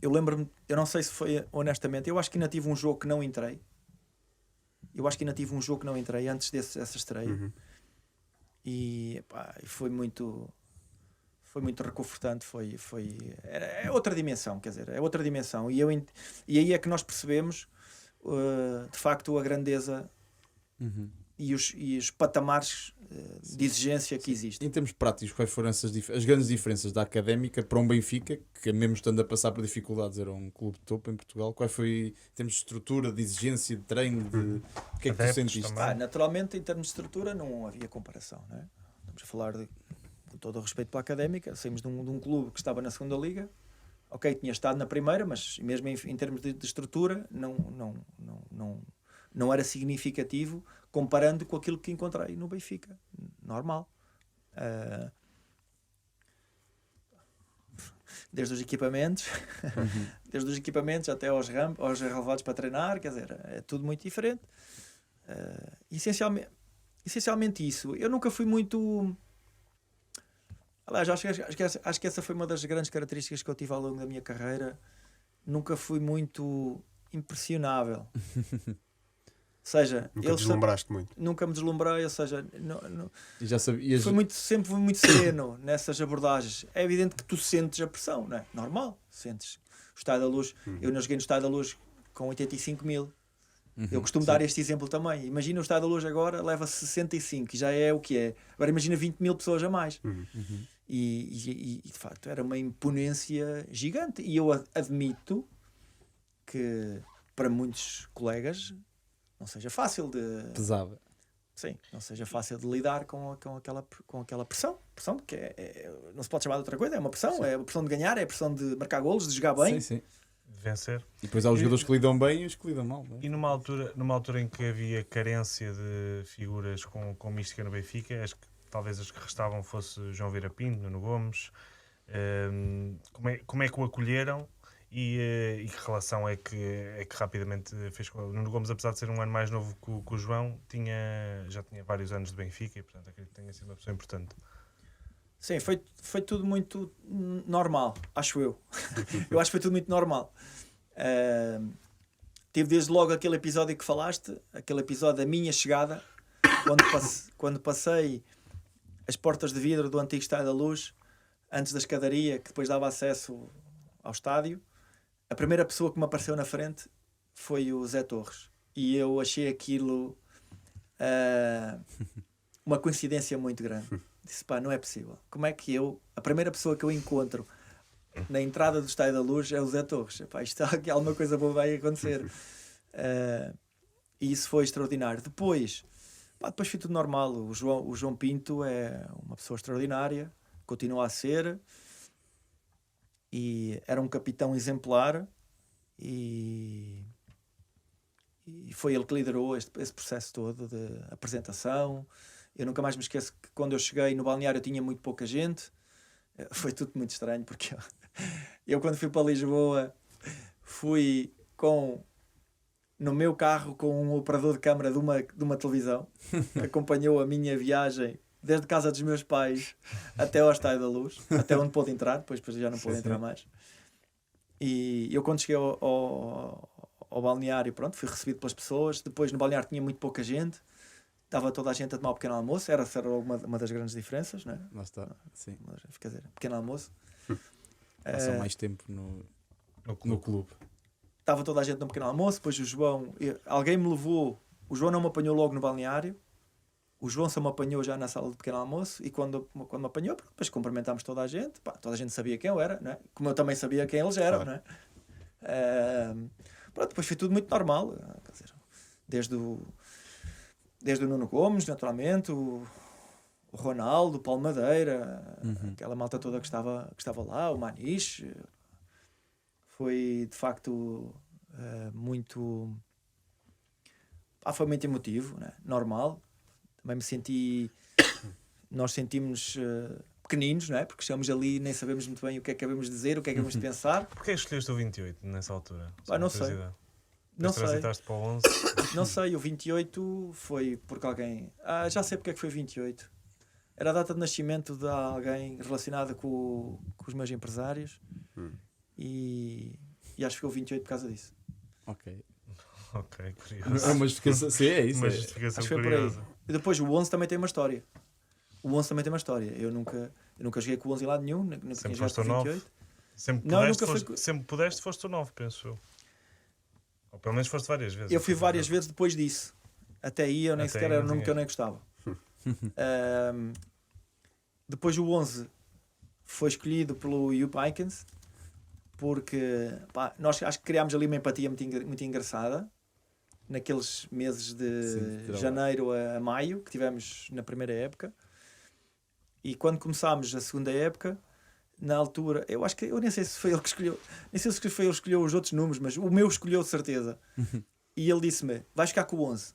eu lembro-me, eu não sei se foi honestamente, eu acho que ainda tive um jogo que não entrei. Antes dessa estreia. E pá, foi muito reconfortante. É outra dimensão, quer dizer, é outra dimensão. E aí é que nós percebemos de facto a grandeza e os patamares de exigência que existem. Em termos práticos, quais foram as grandes diferenças da Académica para um Benfica, que mesmo estando a passar por dificuldades era um clube de topo em Portugal? Qual foi, em termos de estrutura, de exigência, de treino, o que é que tu sentiste? Naturalmente, em termos de estrutura, não havia comparação, não é? Estamos a falar com todo o respeito pela Académica, saímos de um clube que estava na segunda Liga, ok, tinha estado na primeira, mas mesmo em termos de estrutura, não era significativo comparando com aquilo que encontrei no Benfica. Normal. Desde os equipamentos, até aos relevados para treinar, quer dizer, é tudo muito diferente. Essencialmente isso. Eu nunca fui muito... Aliás, acho que essa foi uma das grandes características que eu tive ao longo da minha carreira. Nunca fui muito impressionável. Ou seja, nunca deslumbraste muito. Nunca me deslumbrei, ou seja, Já sabias... sempre fui muito sereno nessas abordagens. É evidente que tu sentes a pressão, não é? Normal, sentes. O Estádio da Luz, eu não joguei no Estádio da Luz com 85 mil. Eu costumo dar este exemplo também. Imagina o Estádio da Luz agora leva 65 e já é o que é. Agora imagina 20 mil pessoas a mais. E de facto era uma imponência gigante. E eu admito que para muitos colegas não seja fácil de... Pesava. Sim, não seja fácil de lidar com aquela pressão. Pressão que não se pode chamar de outra coisa, é uma pressão. Sim. É a pressão de ganhar, é a pressão de marcar golos, de jogar bem. Sim. De vencer. E depois há os jogadores que lidam bem e os que lidam mal. Não é? E numa altura em que havia carência de figuras com mística no Benfica, acho que talvez as que restavam fosse João Vieira Pinto, Nuno Gomes. Como é que o acolheram? E que relação é que rapidamente fez com o Nuno Gomes, apesar de ser um ano mais novo que o João, já tinha vários anos de Benfica e, portanto, acredito que tenha sido uma pessoa importante. Sim, foi tudo muito normal, acho eu. Eu acho que foi tudo muito normal. Tive desde logo aquele episódio que falaste, aquele episódio da minha chegada, quando passei as portas de vidro do antigo Estádio da Luz, antes da escadaria, que depois dava acesso ao estádio. A primeira pessoa que me apareceu na frente foi o Zé Torres. E eu achei aquilo uma coincidência muito grande. Disse, pá, não é possível. Como é que a primeira pessoa que eu encontro na entrada do Estádio da Luz é o Zé Torres? Pá, isto aqui alguma coisa boa vai acontecer. E isso foi extraordinário. Depois foi tudo normal. O João Pinto é uma pessoa extraordinária, continua a ser. e era um capitão exemplar e foi ele que liderou esse processo todo de apresentação. Eu nunca mais me esqueço que quando eu cheguei no balneário tinha muito pouca gente. Foi tudo muito estranho, porque eu quando fui para Lisboa fui no meu carro com um operador de câmara de uma televisão. Acompanhou a minha viagem desde casa dos meus pais até ao Estádio da Luz, até onde pôde entrar, depois já não pôde entrar mais. E eu quando cheguei ao balneário, pronto, fui recebido pelas pessoas. Depois no balneário tinha muito pouca gente, estava toda a gente a tomar o pequeno almoço, era uma das grandes diferenças, não é? Lá está, sim. Quer dizer, pequeno almoço. Passam mais tempo no clube. Estava toda a gente no pequeno almoço, depois alguém me levou, o João não me apanhou logo no balneário, o João só me apanhou já na sala de pequeno almoço, e quando me apanhou, depois cumprimentámos toda a gente, toda a gente sabia quem eu era, não é? Como eu também sabia quem eles eram, Claro. não é? Pronto, depois foi tudo muito normal, quer dizer, desde o Nuno Gomes, naturalmente, o Ronaldo, o Paulo Madeira, aquela malta toda que estava lá, o Maniche. Foi de facto muito. Foi muito emotivo, né? Normal. Também me senti. Nós sentimos pequeninos, não é? Porque estamos ali e nem sabemos muito bem o que é que devemos dizer, o que é que devemos pensar. Porquê escolheste o 28 nessa altura? Não sei. Não sei. Transitaste para o 11? Não sei, o 28 foi porque alguém. Já sei porque é que foi 28. Era a data de nascimento de alguém relacionada com os meus empresários. E acho que foi o 28 por causa disso. Ok. Ok, curioso. É uma justificação. Sim, é isso. Uma É. justificação Acho que foi por aí. curiosa. E depois o 11 também tem uma história. O 11 também tem uma história. Eu nunca joguei com o 11 em lado nenhum. Nunca Sempre tinha jogado foste com o 28. Sempre sempre pudeste, foste o 9, penso eu. Ou pelo menos foste várias vezes. Eu fui várias vezes depois disso. Até aí eu nem Até sequer aí era não o número que eu tinhas. nem gostava. Depois o 11 foi escolhido pelo Jupp Heynckes porque nós acho que criámos ali uma empatia muito engraçada naqueles meses de trabalho. janeiro a maio que tivemos na primeira época, e quando começámos a segunda época, na altura, eu nem sei se foi ele que escolheu, nem sei se foi ele que escolheu os outros números, mas o meu escolheu de certeza. E ele disse-me: vais ficar com o 11.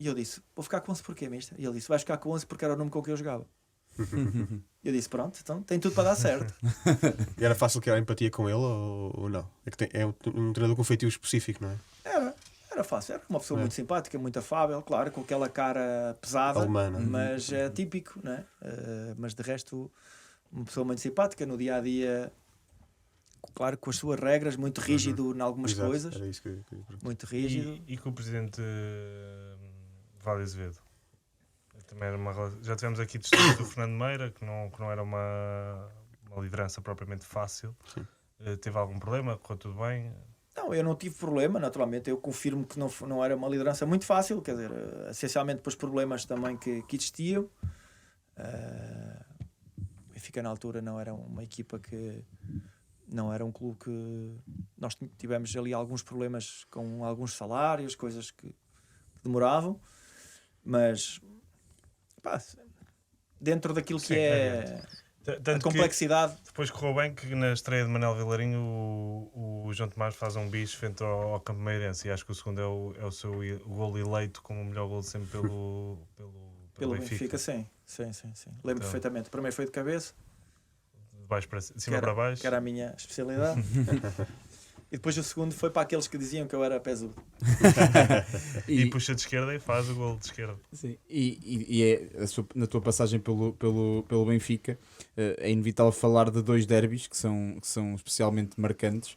E eu disse: vou ficar com 11 porquê, mister? E ele disse: vais ficar com 11 porque era o número com que eu jogava. Eu disse: pronto, então tem tudo para dar certo. E era fácil criar empatia com ele ou não? É que é um treinador com feitio específico, não é? Era fácil, era uma pessoa É. muito simpática, muito afável, claro, com aquela cara pesada, Alemã, não é? mas é típico, né? Mas de resto, uma pessoa muito simpática no dia a dia, claro, com as suas regras, muito rígido em algumas Exato, coisas, era isso que eu ia perguntar. muito rígido. E com o presidente Vale Azevedo? Também era já tivemos aqui testemunhos do Fernando Meira, que não era uma liderança propriamente fácil. Teve algum problema? Correu tudo bem? Não, eu não tive problema, naturalmente, eu confirmo que não era uma liderança muito fácil, quer dizer, essencialmente pelos problemas também que existiam. O Benfica na altura não era uma equipa que... Não era um clube que... Nós tivemos ali alguns problemas com alguns salários, coisas que demoravam, mas dentro daquilo que Sim, é Tanto a que complexidade... depois correu bem que na estreia de Manel Vilarinho o João Tomás faz um bicho frente ao Campo Meirense, e acho que o segundo é o seu golo eleito como o melhor golo sempre pelo Benfica, sim. Lembro perfeitamente. O primeiro foi de cabeça, De baixo para cima para baixo. que era a minha especialidade. E depois o segundo foi para aqueles que diziam que eu era pesudo. E puxa de esquerda e faz o golo de esquerda. Sim. E na tua passagem pelo Benfica, é inevitável falar de dois derbys que são especialmente marcantes.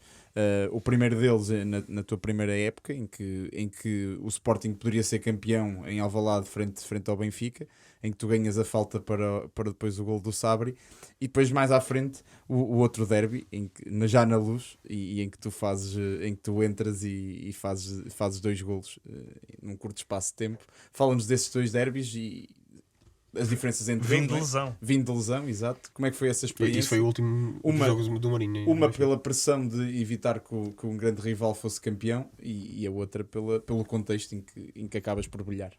O primeiro deles é na tua primeira época, em que o Sporting poderia ser campeão em Alvalade frente ao Benfica, em que tu ganhas a falta para depois o gol do Sabri, e depois mais à frente o outro derby, já na Luz, e em que tu entras e fazes dois golos num curto espaço de tempo. Fala-nos desses dois derbys e as diferenças entre Vindo eles, de não é? lesão. Vindo de lesão, exato. Como é que foi essa E experiência? isso foi o último dos jogos do Mourinho. Uma pela pressão de evitar que um grande rival fosse campeão, e a outra pelo contexto em que acabas por brilhar.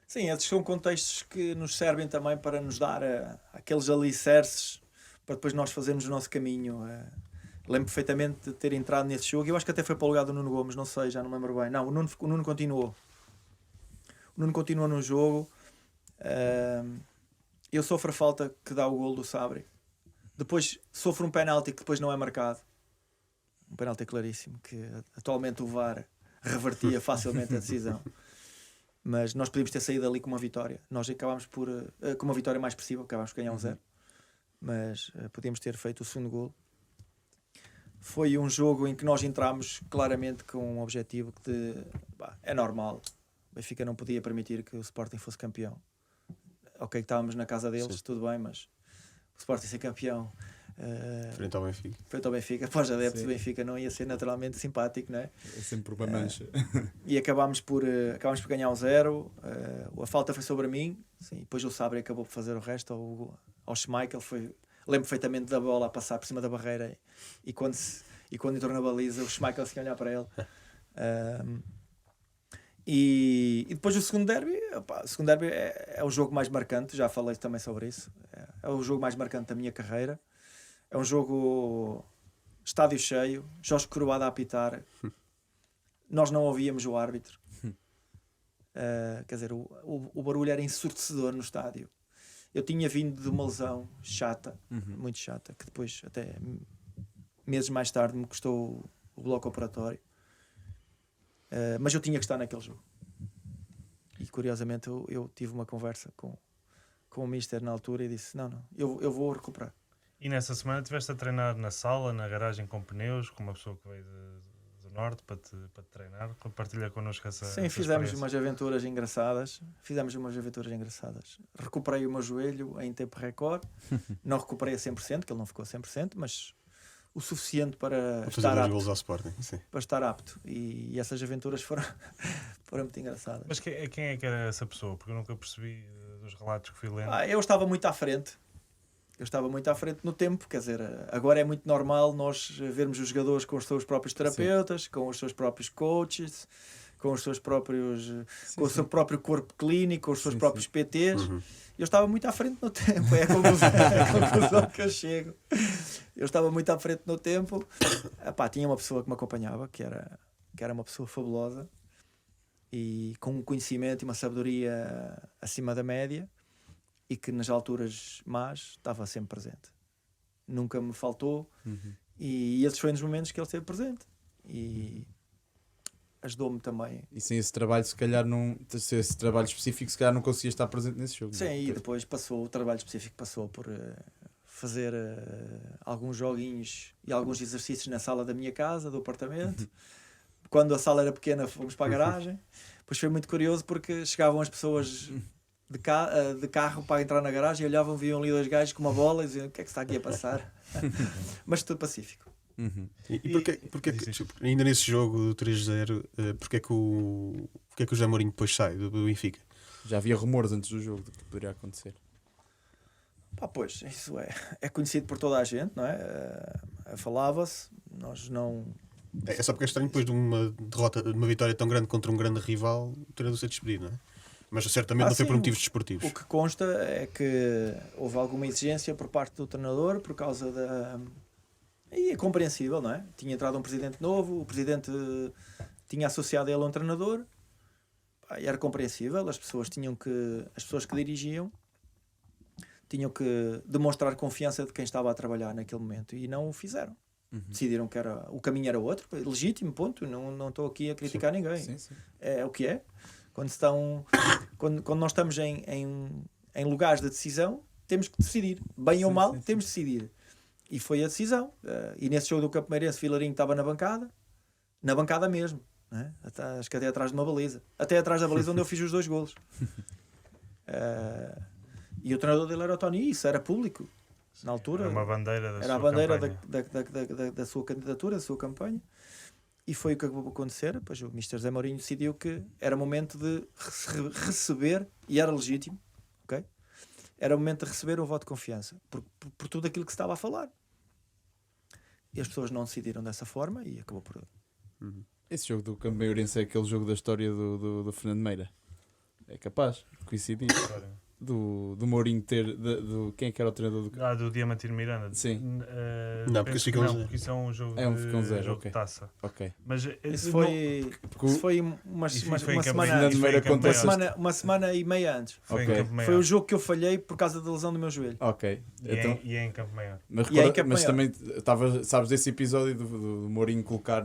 Sim, esses são contextos que nos servem também para nos dar aqueles alicerces para depois nós fazermos o nosso caminho. Lembro perfeitamente de ter entrado nesse jogo. Eu acho que até foi para o lugar do Nuno Gomes, não sei, já não me lembro bem. Não, o Nuno continuou. O Nuno continuou no jogo. Eu sofro a falta que dá o gol do Sabri. Depois sofro um penalti que depois não é marcado. Um penalti claríssimo, que atualmente o VAR revertia facilmente a decisão. Mas nós podíamos ter saído ali com uma vitória. Nós acabámos com uma vitória mais expressiva, acabámos por ganhar 1-0. Mas podíamos ter feito o segundo gol. Foi um jogo em que nós entramos claramente com um objetivo de... é normal. O Benfica não podia permitir que o Sporting fosse campeão. Ok, estávamos na casa deles, sim, tudo bem, mas o Sporting ser campeão frente ao Benfica, para os adeptos do Benfica não ia ser naturalmente simpático, não é? É sempre uma mancha. E acabámos por ganhar 1-0. A falta foi sobre mim, sim, depois o Sabri acabou por fazer o resto ao Schmeichel. Lembro perfeitamente da bola a passar por cima da barreira e quando entrou na baliza o Schmeichel se olhar para ele. E depois o segundo derby, é o jogo mais marcante, já falei também sobre isso, é o jogo mais marcante da minha carreira. É um jogo estádio cheio, Jorge Croada a apitar, nós não ouvíamos o árbitro, quer dizer, o barulho era ensurdecedor no estádio. Eu tinha vindo de uma lesão chata, muito chata, que depois até meses mais tarde me custou o bloco operatório. Mas eu tinha que estar naquele jogo. E curiosamente eu tive uma conversa com o Mister na altura e disse, não, eu vou recuperar. E nessa semana estiveste a treinar na sala, na garagem com pneus, com uma pessoa que veio do norte para te treinar? Partilha connosco essa Sim, fizemos umas aventuras engraçadas. Recuperei o meu joelho em tempo recorde. Não recuperei a 100%, que ele não ficou a 100%, mas o suficiente para estar apto. Gols ao Sporting, sim. Para estar apto. E essas aventuras foram muito engraçadas. Mas quem é que era essa pessoa? Porque eu nunca percebi dos relatos que fui lendo. Eu estava muito à frente. No tempo, quer dizer, agora é muito normal nós vermos os jogadores com os seus próprios terapeutas, sim, com os seus próprios coaches, com os seus próprios, com o seu próprio corpo clínico, com os seus próprios PTs. Eu estava muito à frente no tempo, é a conclusão que eu chego. Eu estava muito à frente no tempo. Tinha uma pessoa que me acompanhava, que era uma pessoa fabulosa e com um conhecimento e uma sabedoria acima da média, e que nas alturas más estava sempre presente. Nunca me faltou, e esses foram os momentos que ele esteve presente. E ajudou-me também. E sem esse trabalho, se calhar esse trabalho específico, se calhar não conseguia estar presente nesse jogo. Sim, não? E depois o trabalho específico passou por fazer alguns joguinhos e alguns exercícios na sala da minha casa, do apartamento. Quando a sala era pequena, fomos para a garagem. Depois foi muito curioso porque chegavam as pessoas de carro para entrar na garagem e olhavam, viam ali dois gajos com uma bola e diziam, o que é que está aqui a passar? Mas tudo pacífico. E porquê ainda nesse jogo do 3-0, porquê é que o José Mourinho depois sai do Benfica? Já havia rumores antes do jogo do que poderia acontecer. Pois, isso é conhecido por toda a gente, não é? Falava-se, nós não... É só porque é estranho depois de uma derrota, de uma vitória tão grande contra um grande rival, o treinador ser despedido, não é? Mas certamente não foi por motivos desportivos. O que consta é que houve alguma exigência por parte do treinador por causa da... E é compreensível, não é? Tinha entrado um presidente novo, o presidente tinha associado ele a um treinador, e era compreensível, as pessoas que dirigiam tinham que demonstrar confiança de quem estava a trabalhar naquele momento e não o fizeram. Decidiram que o caminho era outro, legítimo, ponto. Não estou aqui a criticar ninguém. Sim. É o que é. Quando nós estamos em lugares de decisão, temos que decidir. Bem ou mal, temos de decidir. E foi a decisão. E nesse jogo do Campo Meirense, Vilarinho estava na bancada mesmo. Né? Acho que até atrás de uma baliza. Até atrás da baliza onde eu fiz os 2 golos. E o treinador dele era o Tony, isso era público. Na altura. Era uma bandeira da era a bandeira da sua candidatura, da sua campanha. E foi o que acabou por acontecer. Pois o Mr. Zé Mourinho decidiu que era momento de receber, e era legítimo, ok? Era o momento de receber um voto de confiança por tudo aquilo que se estava a falar. E as pessoas não decidiram dessa forma e acabou por... Esse jogo do Campo Meirense é aquele jogo da história do Fernando Meira. É capaz de coincidir. do Mourinho ter. Quem é que era o treinador do. Do Diamantino Miranda. Sim. Não, porque isso fica um não, zero. porque isso é um jogo, Fica um zero, jogo ok. de taça. Ok. Mas Isso foi uma Isso foi em semana, Campo Fernando Maior. Meira conta uma semana e meia antes. Foi Ok. em Campo Maior. Foi o jogo que eu falhei por causa da lesão do meu joelho. Ok. Então, E é em Campo Maior. mas E é em recorda- mas Campo também sabes desse episódio do Mourinho colocar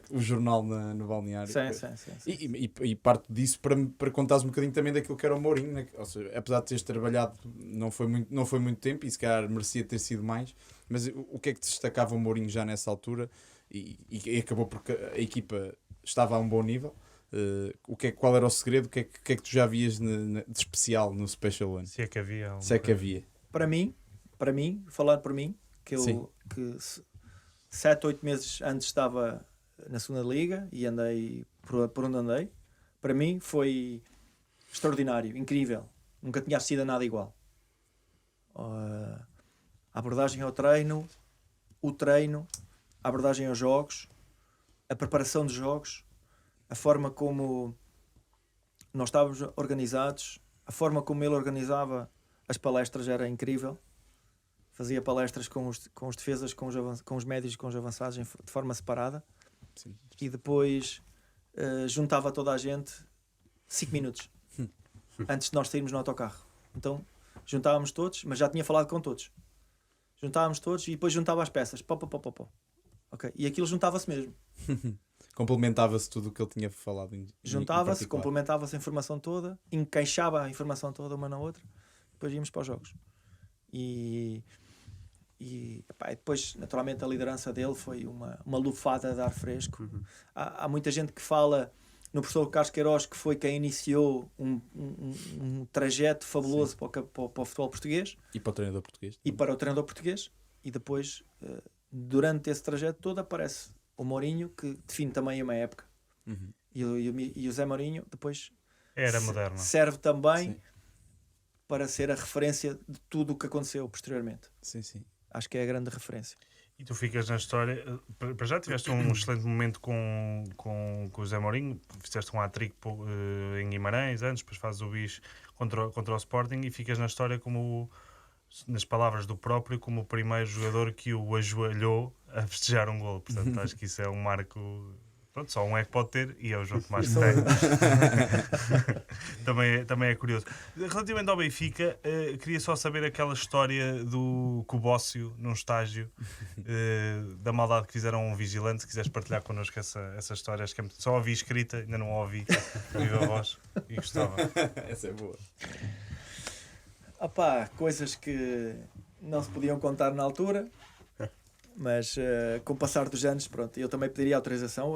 o jornal no balneário. Sim. E parte disso para contares um bocadinho também daquilo que era o Mourinho, né? Ou seja, apesar de teres trabalhado, não foi muito tempo e se calhar merecia ter sido mais, mas o que é que te destacava o Mourinho já nessa altura e acabou porque a equipa estava a um bom nível? Qual era o segredo? O que é que tu já vias de especial no Special One? Se é que havia. Se é que havia. Para mim, falar por mim, Sim. que 7, 8 meses antes estava na segunda liga e andei por onde andei, para mim foi extraordinário, incrível. Nunca tinha assistido a nada igual. A abordagem ao treino, a abordagem aos jogos, a preparação dos jogos, a forma como nós estávamos organizados, a forma como ele organizava as palestras era incrível. Fazia palestras com os defesas, com os médios e com os avançados de forma separada. Sim. E depois juntava toda a gente 5 minutos antes de nós sairmos no autocarro. Então juntávamos todos, mas já tinha falado com todos. Juntávamos todos e depois juntava as peças. Pó. Okay. E aquilo juntava-se mesmo. Complementava-se tudo o que ele tinha falado. Juntava-se, complementava-se a informação toda, encaixava a informação toda uma na outra, depois íamos para os jogos. E depois, naturalmente, a liderança dele foi uma lufada de ar fresco. Há muita gente que fala no professor Carlos Queiroz, que foi quem iniciou um trajeto fabuloso para o futebol português. E para o treinador português. E para o treinador português. E depois, durante esse trajeto todo, aparece o Mourinho, que define também uma época. Uhum. E o Zé Mourinho, depois, Era moderno. serve também Sim. para ser a referência de tudo o que aconteceu posteriormente. Sim. Acho que é a grande referência. E tu ficas na história. Para já tiveste um excelente momento com o Zé Mourinho. Fizeste um hat-trick em Guimarães antes, depois fazes o bis contra o Sporting e ficas na história como, nas palavras do próprio, como o primeiro jogador que o ajoelhou a festejar um golo. Portanto, acho que isso é um marco. Pronto, só um é que pode ter e é o João Tomás que tem. também é curioso. Relativamente ao Benfica, queria só saber aquela história do Cubócio num estágio, da maldade que fizeram a um vigilante. Se quiseres partilhar connosco essa história, acho que só ouvi escrita, ainda não a ouvi viva voz e gostava. Essa é boa. Coisas que não se podiam contar na altura, mas com o passar dos anos, pronto, eu também pediria autorização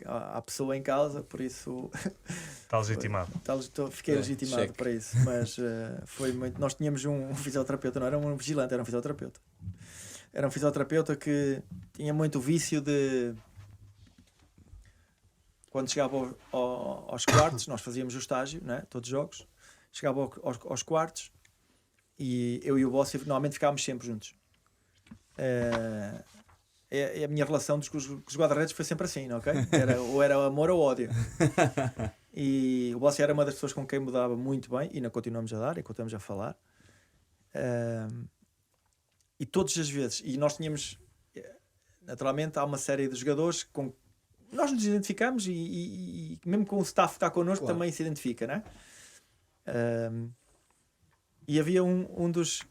à pessoa em causa, por isso Está legitimado. fiquei legitimado cheque. para isso. Mas foi muito. Nós tínhamos um fisioterapeuta, não era um vigilante, era um fisioterapeuta. Era um fisioterapeuta que tinha muito vício de. Quando chegava aos quartos, nós fazíamos o estágio, né? Todos os jogos, chegava aos quartos e eu e o Bossi normalmente ficávamos sempre juntos. A minha relação com os guarda-redes foi sempre assim, ok? Ou era amor ou ódio. E o Bossi era uma das pessoas com quem me dava muito bem, e ainda continuamos a dar, e continuamos a falar. E todas as vezes, e nós tínhamos, naturalmente, há uma série de jogadores com nós nos identificamos e mesmo com o staff que está connosco, claro, também se identifica, né? E havia um dos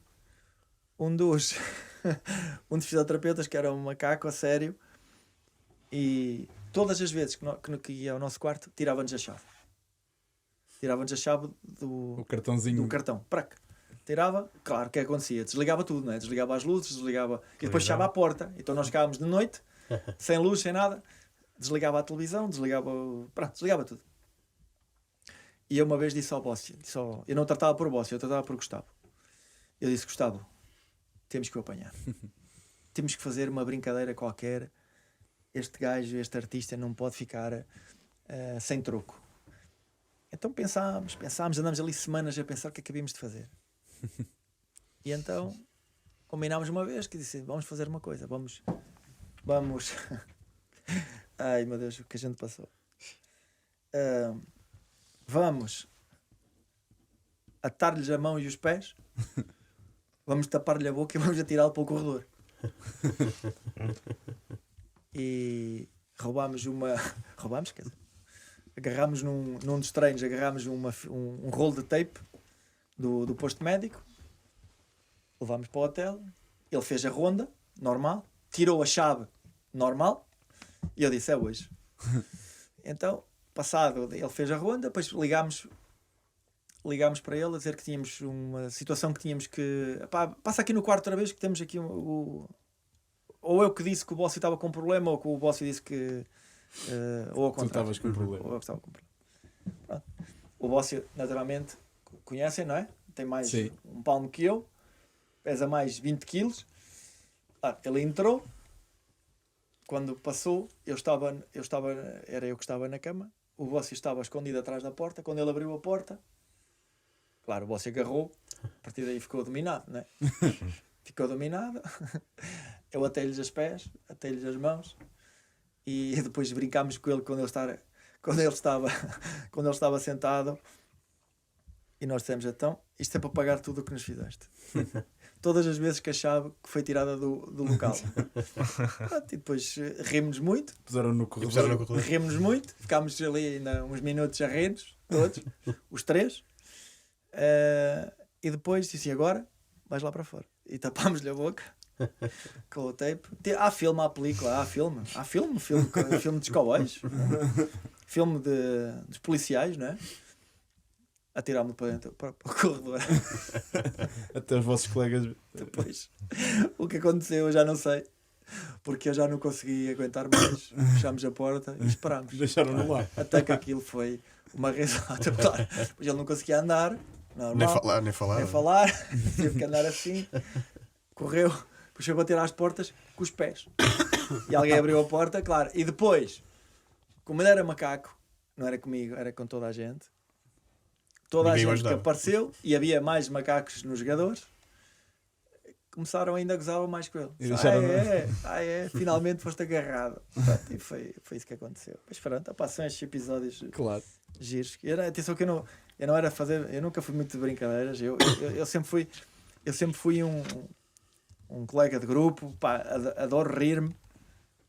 fisioterapeutas que era um macaco a sério, e todas as vezes que ia ao nosso quarto tirava-nos a chave. Tirava-nos a chave do cartão. Tirava, claro, o que acontecia? Desligava tudo, né? Desligava as luzes, desligava e depois fechava a porta. Então nós ficávamos de noite, sem luz, sem nada. Desligava a televisão, desligava tudo. E eu uma vez disse ao Bossi, eu não tratava por Bossi, eu tratava por Gustavo. Eu disse: Gustavo, temos que o apanhar. Temos que fazer uma brincadeira qualquer. Este gajo, este artista não pode ficar sem troco. Então pensámos, andámos ali semanas a pensar o que é que havíamos de fazer. E então combinámos uma vez que disse: vamos fazer uma coisa, vamos. Ai meu Deus, o que a gente passou. Vamos atar-lhes a mão e os pés, vamos tapar-lhe a boca e vamos atirá-lo para o corredor. E roubámos, quer dizer, agarrámos num dos treinos, agarrámos um rolo de tape do posto médico, levámos para o hotel, ele fez a ronda, normal, tirou a chave, normal, e eu disse, é hoje. Então, passado, ele fez a ronda, depois ligámos para ele a dizer que tínhamos uma situação que tínhamos que... Pá, passa aqui no quarto outra vez que temos aqui ou eu que disse que o Bóssi estava com problema, ou que o Bóssi disse que... ou ao Tu contrário. estavas com problema. Ou eu que estava com problema. Pronto. O Bóssi, naturalmente, conhecem, não é? Tem mais Sim. um palmo que eu, pesa mais 20 quilos. Ele entrou, quando passou, era eu que estava na cama, o Bóssi estava escondido atrás da porta. Quando ele abriu a porta, claro, o Bóssi agarrou, a partir daí ficou dominado, né? Ficou dominado. Eu atei-lhes os pés, atei-lhes as mãos e depois brincámos com ele quando ele estava sentado e nós dissemos, então, isto é para pagar tudo o que nos fizeste. Todas as vezes que a chave que foi tirada do local. E depois rimos muito. Puseram no corredor. Rimos muito, ficámos ali ainda uns minutos a rir-nos, todos, os três. E depois disse, agora vais lá para fora. E tapámos-lhe a boca com o tape. Há filme, há película, há filme dos cowboys, filme dos policiais, não é? Atirámos-lo para dentro, para o corredor. Até os vossos colegas. Depois, o que aconteceu eu já não sei, porque eu já não consegui aguentar mais. Fechámos a porta e esperámos. Deixaram-no lá. Até que aquilo foi uma risada. Claro. Depois ele não conseguia andar, normal, Nem falar. nem falar, teve que andar assim, correu, depois chegou a tirar as portas com os pés. E alguém abriu a porta, claro. E depois, como ele era macaco, não era comigo, era com toda a gente. Toda Ninguém a o gente que ajudava. apareceu, e havia mais macacos nos jogadores, começaram ainda a gozar mais com ele. E deixaram-no. Finalmente foste agarrado. Pronto, e foi isso que aconteceu. Mas pronto, são estes episódios Claro. giros. Atenção que eu não era eu nunca fui muito de brincadeiras. Eu sempre fui um colega de grupo, pá, adoro rir-me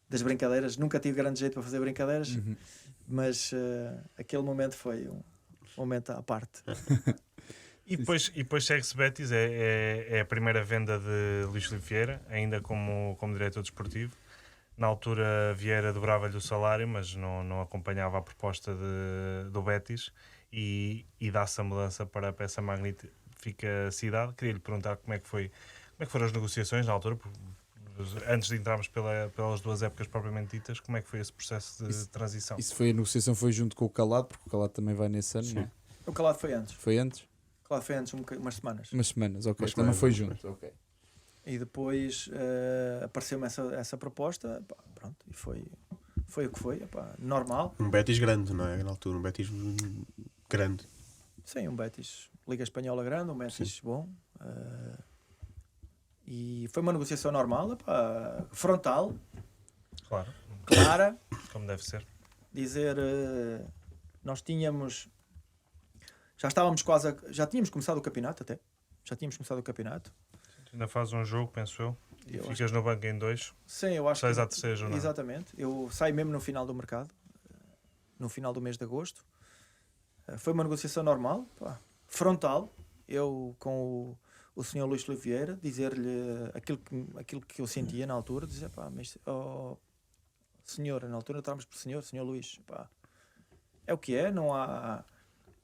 das brincadeiras. Nunca tive grande jeito para fazer brincadeiras, mas aquele momento foi um momento à parte. E depois segue-se Betis, é a primeira venda de Luís Filipe Vieira, ainda como diretor desportivo. Na altura Vieira dobrava-lhe o salário, mas não acompanhava a proposta do Betis e dá-se a mudança para essa magnífica cidade. Queria-lhe perguntar como é que foram as negociações na altura, antes de entrarmos pelas duas épocas propriamente ditas, como é que foi esse processo de transição? Isso foi, a negociação foi junto com o Calado, porque o Calado também vai nesse ano, Sim. não é? O Calado foi antes. Foi antes? O Calado foi antes umas semanas. Umas semanas, ok. Umas Também semanas, foi umas junto. Ok. E depois apareceu-me essa proposta, pá, pronto, e foi o que foi, pá, normal. Um Betis grande, não é? Na altura, um Betis grande. Sim, um Betis, Liga Espanhola grande, um Betis bom. E foi uma negociação normal, pá, frontal, Claro, clara, como deve ser. dizer, nós tínhamos, já tínhamos começado o campeonato até, Ainda fazes um jogo, penso eu, e Eu ficas no banco em 2, Sim, eu acho sais à terceira jornada. exatamente, eu saio mesmo no final do mercado, no final do mês de agosto. Foi uma negociação normal, pá, frontal, eu com o senhor Luís Filipe Vieira, dizer-lhe aquilo que eu sentia na altura, dizer, pá, mas, senhor, na altura estávamos por senhor Luís, pá, é o que é,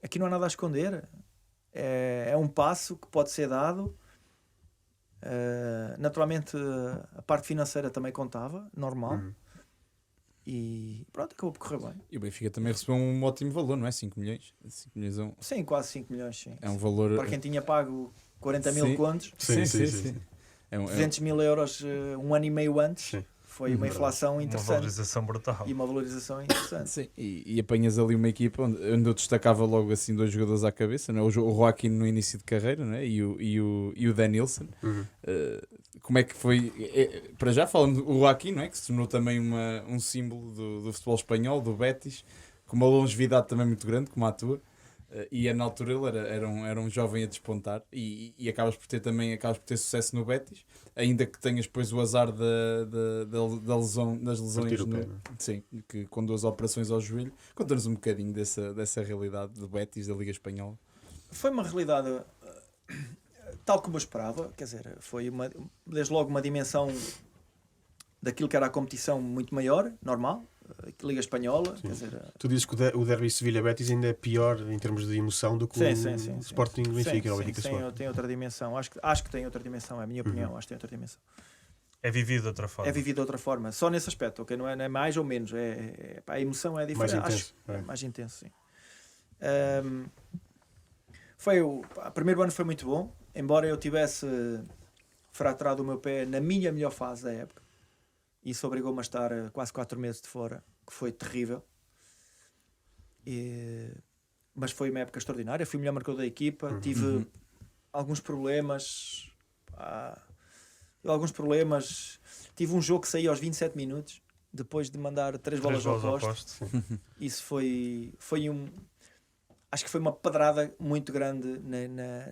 aqui não há nada a esconder, é um passo que pode ser dado. Naturalmente a parte financeira também contava, normal. E pronto, acabou por correr bem. E o Benfica também recebeu um ótimo valor, não é? 5 milhões. 5 milhões Sim, quase 5 milhões, sim. é um valor... Para quem tinha pago 40 mil Sim. contos, Sim. É um, 200 mil euros um ano e meio antes, Sim. foi uma inflação Uma interessante valorização brutal. e uma valorização interessante. Sim, e apanhas ali uma equipa onde eu destacava logo assim 2 jogadores à cabeça, não é? O Joaquim no início de carreira, não é? e o Denilson. Como é que foi? Para já falando, o Joaquim, não é? Que se tornou também um símbolo do futebol espanhol, do Betis, com uma longevidade também muito grande, como a tua. E na altura ele era um jovem a despontar e acabas por ter sucesso no Betis, ainda que tenhas depois o azar da lesão, das lesões Partir o pé, não é? sim, que com 2 operações ao joelho. Conta-nos um bocadinho dessa realidade do Betis, da Liga Espanhola. Foi uma realidade tal como eu esperava, quer dizer, foi desde logo uma dimensão daquilo que era a competição muito maior, normal, Liga Espanhola, quer dizer... Tu dizes que o derby Sevilha-Betis ainda é pior em termos de emoção do que o Sporting Benfica ou o Benfica Sport. Tem outra dimensão, acho que tem outra dimensão, é a minha opinião, acho que tem outra dimensão. É vivido de outra forma. É vivido de outra forma, só nesse aspecto, okay? Não é mais ou menos, a emoção é diferente. Mais intenso. Mais intenso, sim. O primeiro ano foi muito bom, embora eu tivesse fraturado o meu pé na minha melhor fase da época. Isso obrigou-me a estar quase 4 meses de fora, que foi terrível. Mas foi uma época extraordinária. Fui o melhor marcador da equipa. Tive alguns problemas. Tive um jogo que saía aos 27 minutos, depois de mandar 3 bolas ao poste. Isso foi acho que foi uma pedrada muito grande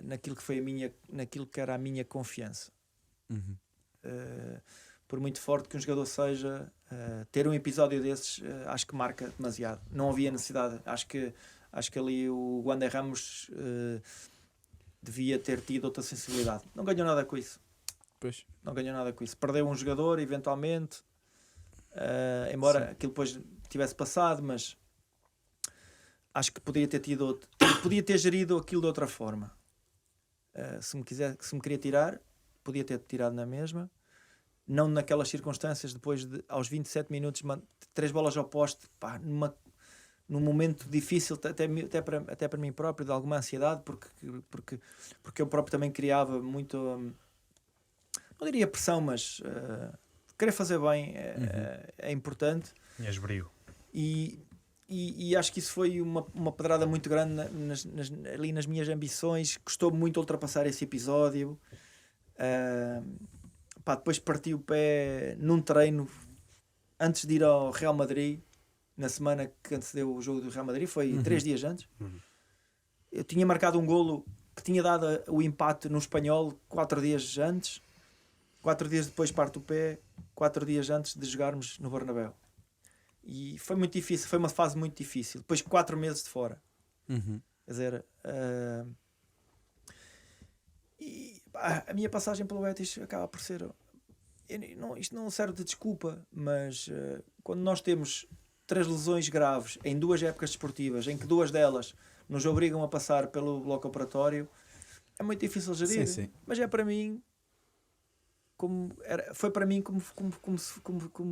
naquilo que foi naquilo que era a minha confiança. Por muito forte que um jogador seja, ter um episódio desses, acho que marca demasiado. Não havia necessidade. Acho que ali o Wander Ramos devia ter tido outra sensibilidade. Não ganhou nada com isso. Pois. Não ganhou nada com isso. Perdeu um jogador, eventualmente, embora aquilo depois tivesse passado, mas acho que podia ter gerido aquilo de outra forma. Se me queria tirar, podia ter tirado na mesma. Não naquelas circunstâncias, depois aos 27 minutos, 3 bolas ao poste, num momento difícil, até para mim próprio, de alguma ansiedade, porque eu próprio também criava muito, não diria pressão, mas querer fazer bem é importante. Tinhas brio. E acho que isso foi uma pedrada muito grande ali nas minhas ambições. Custou muito ultrapassar esse episódio. Depois parti o pé num treino antes de ir ao Real Madrid, na semana que antecedeu o jogo do Real Madrid, foi 3 dias antes. Eu tinha marcado um golo que tinha dado o empate no Espanhol 4 dias antes. 4 dias depois parto o pé, 4 dias antes de jogarmos no Bernabéu. E foi muito difícil, foi uma fase muito difícil. Depois 4 meses de fora. Quer dizer, a minha passagem pelo Betis acaba por ser... isto não serve de desculpa, mas quando nós temos 3 lesões graves em 2 épocas desportivas, em que 2 delas nos obrigam a passar pelo bloco operatório, é muito difícil gerir. Sim. Mas é para mim... foi para mim como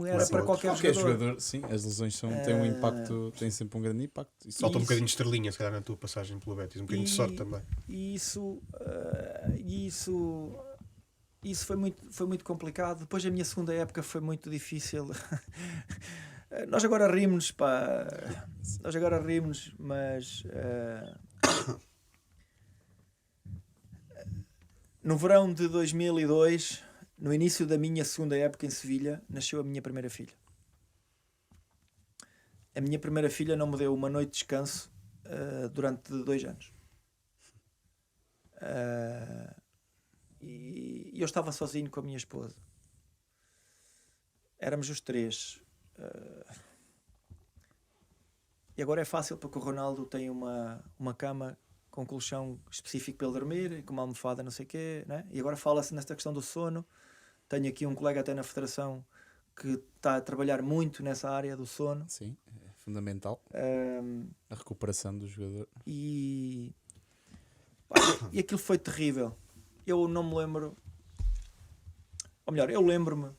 era para qualquer jogador. Sim, as lesões têm um impacto, têm sempre um grande impacto. Falta um bocadinho de estrelinha, se calhar, na tua passagem pelo Betis, um bocadinho de sorte também. E isso foi muito complicado. Depois a minha segunda época foi muito difícil. Nós agora rimos, mas no verão de 2002, no início da minha segunda época em Sevilha, nasceu a minha primeira filha. A minha primeira filha não me deu uma noite de descanso durante 2 anos. E eu estava sozinho com a minha esposa. Éramos os 3. E agora é fácil porque o Ronaldo tem uma cama com um colchão específico para ele dormir, com uma almofada, não sei o quê, né? E agora fala-se nesta questão do sono. Tenho aqui um colega até na Federação que está a trabalhar muito nessa área do sono. Sim, é fundamental. A recuperação do jogador. E aquilo foi terrível. Eu não me lembro... Ou melhor, eu lembro-me...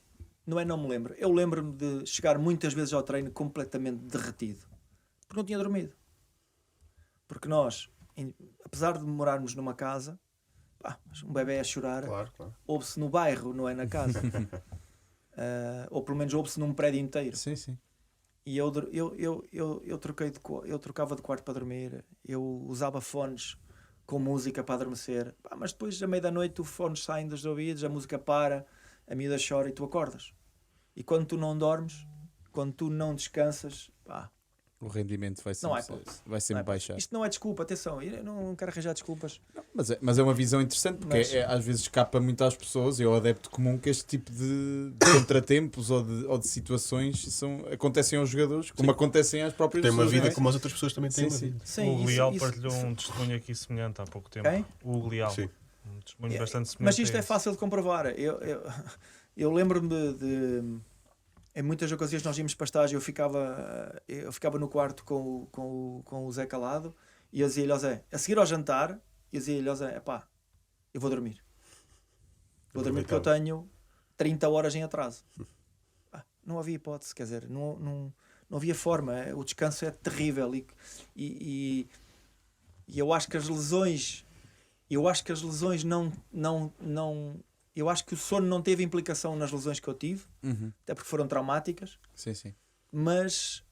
Não me lembro. Eu lembro-me de chegar muitas vezes ao treino completamente derretido. Porque não tinha dormido. Porque nós... apesar de morarmos numa casa, um bebê a chorar, Claro. ouve-se no bairro, não é na casa. Ou pelo menos ouve-se num prédio inteiro. Sim. E eu trocava de quarto para dormir, eu usava fones com música para adormecer, mas depois, à meia da noite, os fones saem dos ouvidos, a música para, a miúda chora e tu acordas. E quando tu não dormes, quando tu não descansas, O rendimento vai Não há sempre, hipótese. vai sempre baixar. Isto não é desculpa, atenção, eu não quero arranjar desculpas. Mas é uma visão interessante porque Mas- às vezes escapa muito às pessoas e ao adepto comum que este tipo de contratempos ou de situações acontecem aos jogadores, como acontecem às próprias Tem uma pessoas. vida não é? como as outras pessoas também têm Sim, uma sim. vida. Sim, O Hugo Leal isso- partilhou um testemunho aqui semelhante há pouco tempo. Quem? O Hugo Leal. Sim. Um testemunho É, bastante semelhante. Mas isto a é esse. fácil de comprovar. Eu lembro-me em muitas ocasiões nós íamos para estágio, eu ficava no quarto com o Zé Calado e eu dizia-lhe ao Zé, a seguir ao jantar, eu dizia-lhe ao Zé, epá, eu vou dormir. Vou dormir porque eu tenho 30 horas em atraso. Não havia hipótese, quer dizer, não havia forma. O descanso é terrível e eu acho que as lesões não eu acho que o sono não teve implicação nas lesões que eu tive, Uhum. até porque foram traumáticas, Sim, sim. mas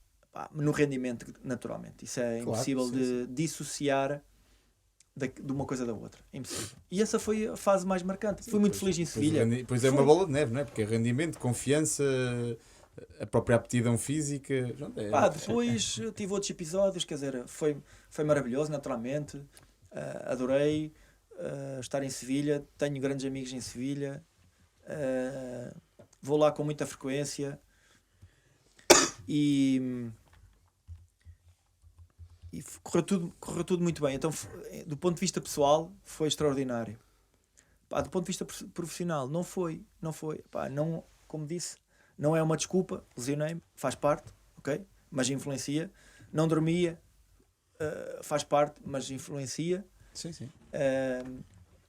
no rendimento, naturalmente. Isso é Claro, impossível sim, de dissociar de uma coisa da outra. É impossível. E essa foi a fase mais marcante. Fui muito feliz em Sevilha. Depois é uma bola de neve, não é? Porque é rendimento, confiança, a própria aptidão física. Pronto, Depois tive outros episódios, quer dizer, foi maravilhoso, naturalmente. Adorei estar em Sevilha, tenho grandes amigos em Sevilha, vou lá com muita frequência e correu tudo muito bem. Então, do ponto de vista pessoal, foi extraordinário. Do ponto de vista profissional, não foi. Não, como disse, não é uma desculpa, lesionei-me, faz parte, ok? Mas influencia. Não dormia, faz parte, mas influencia. Sim, sim.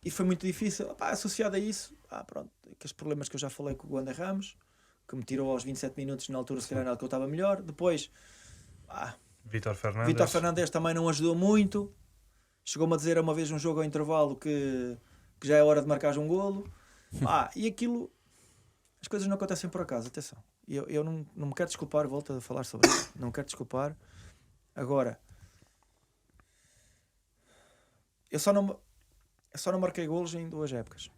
E foi muito difícil. Associado a isso, pronto, aqueles problemas que eu já falei com o Wander Ramos, que me tirou aos 27 minutos, na altura se calhar que eu estava melhor. Depois, Vítor Fernandes também não ajudou muito. Chegou-me a dizer uma vez num jogo ao intervalo que já é hora de marcar um golo. E aquilo, as coisas não acontecem por acaso, atenção. Eu não me quero desculpar, volto a falar sobre isso. Não me quero desculpar. Agora, eu só não marquei golos em 2 épocas.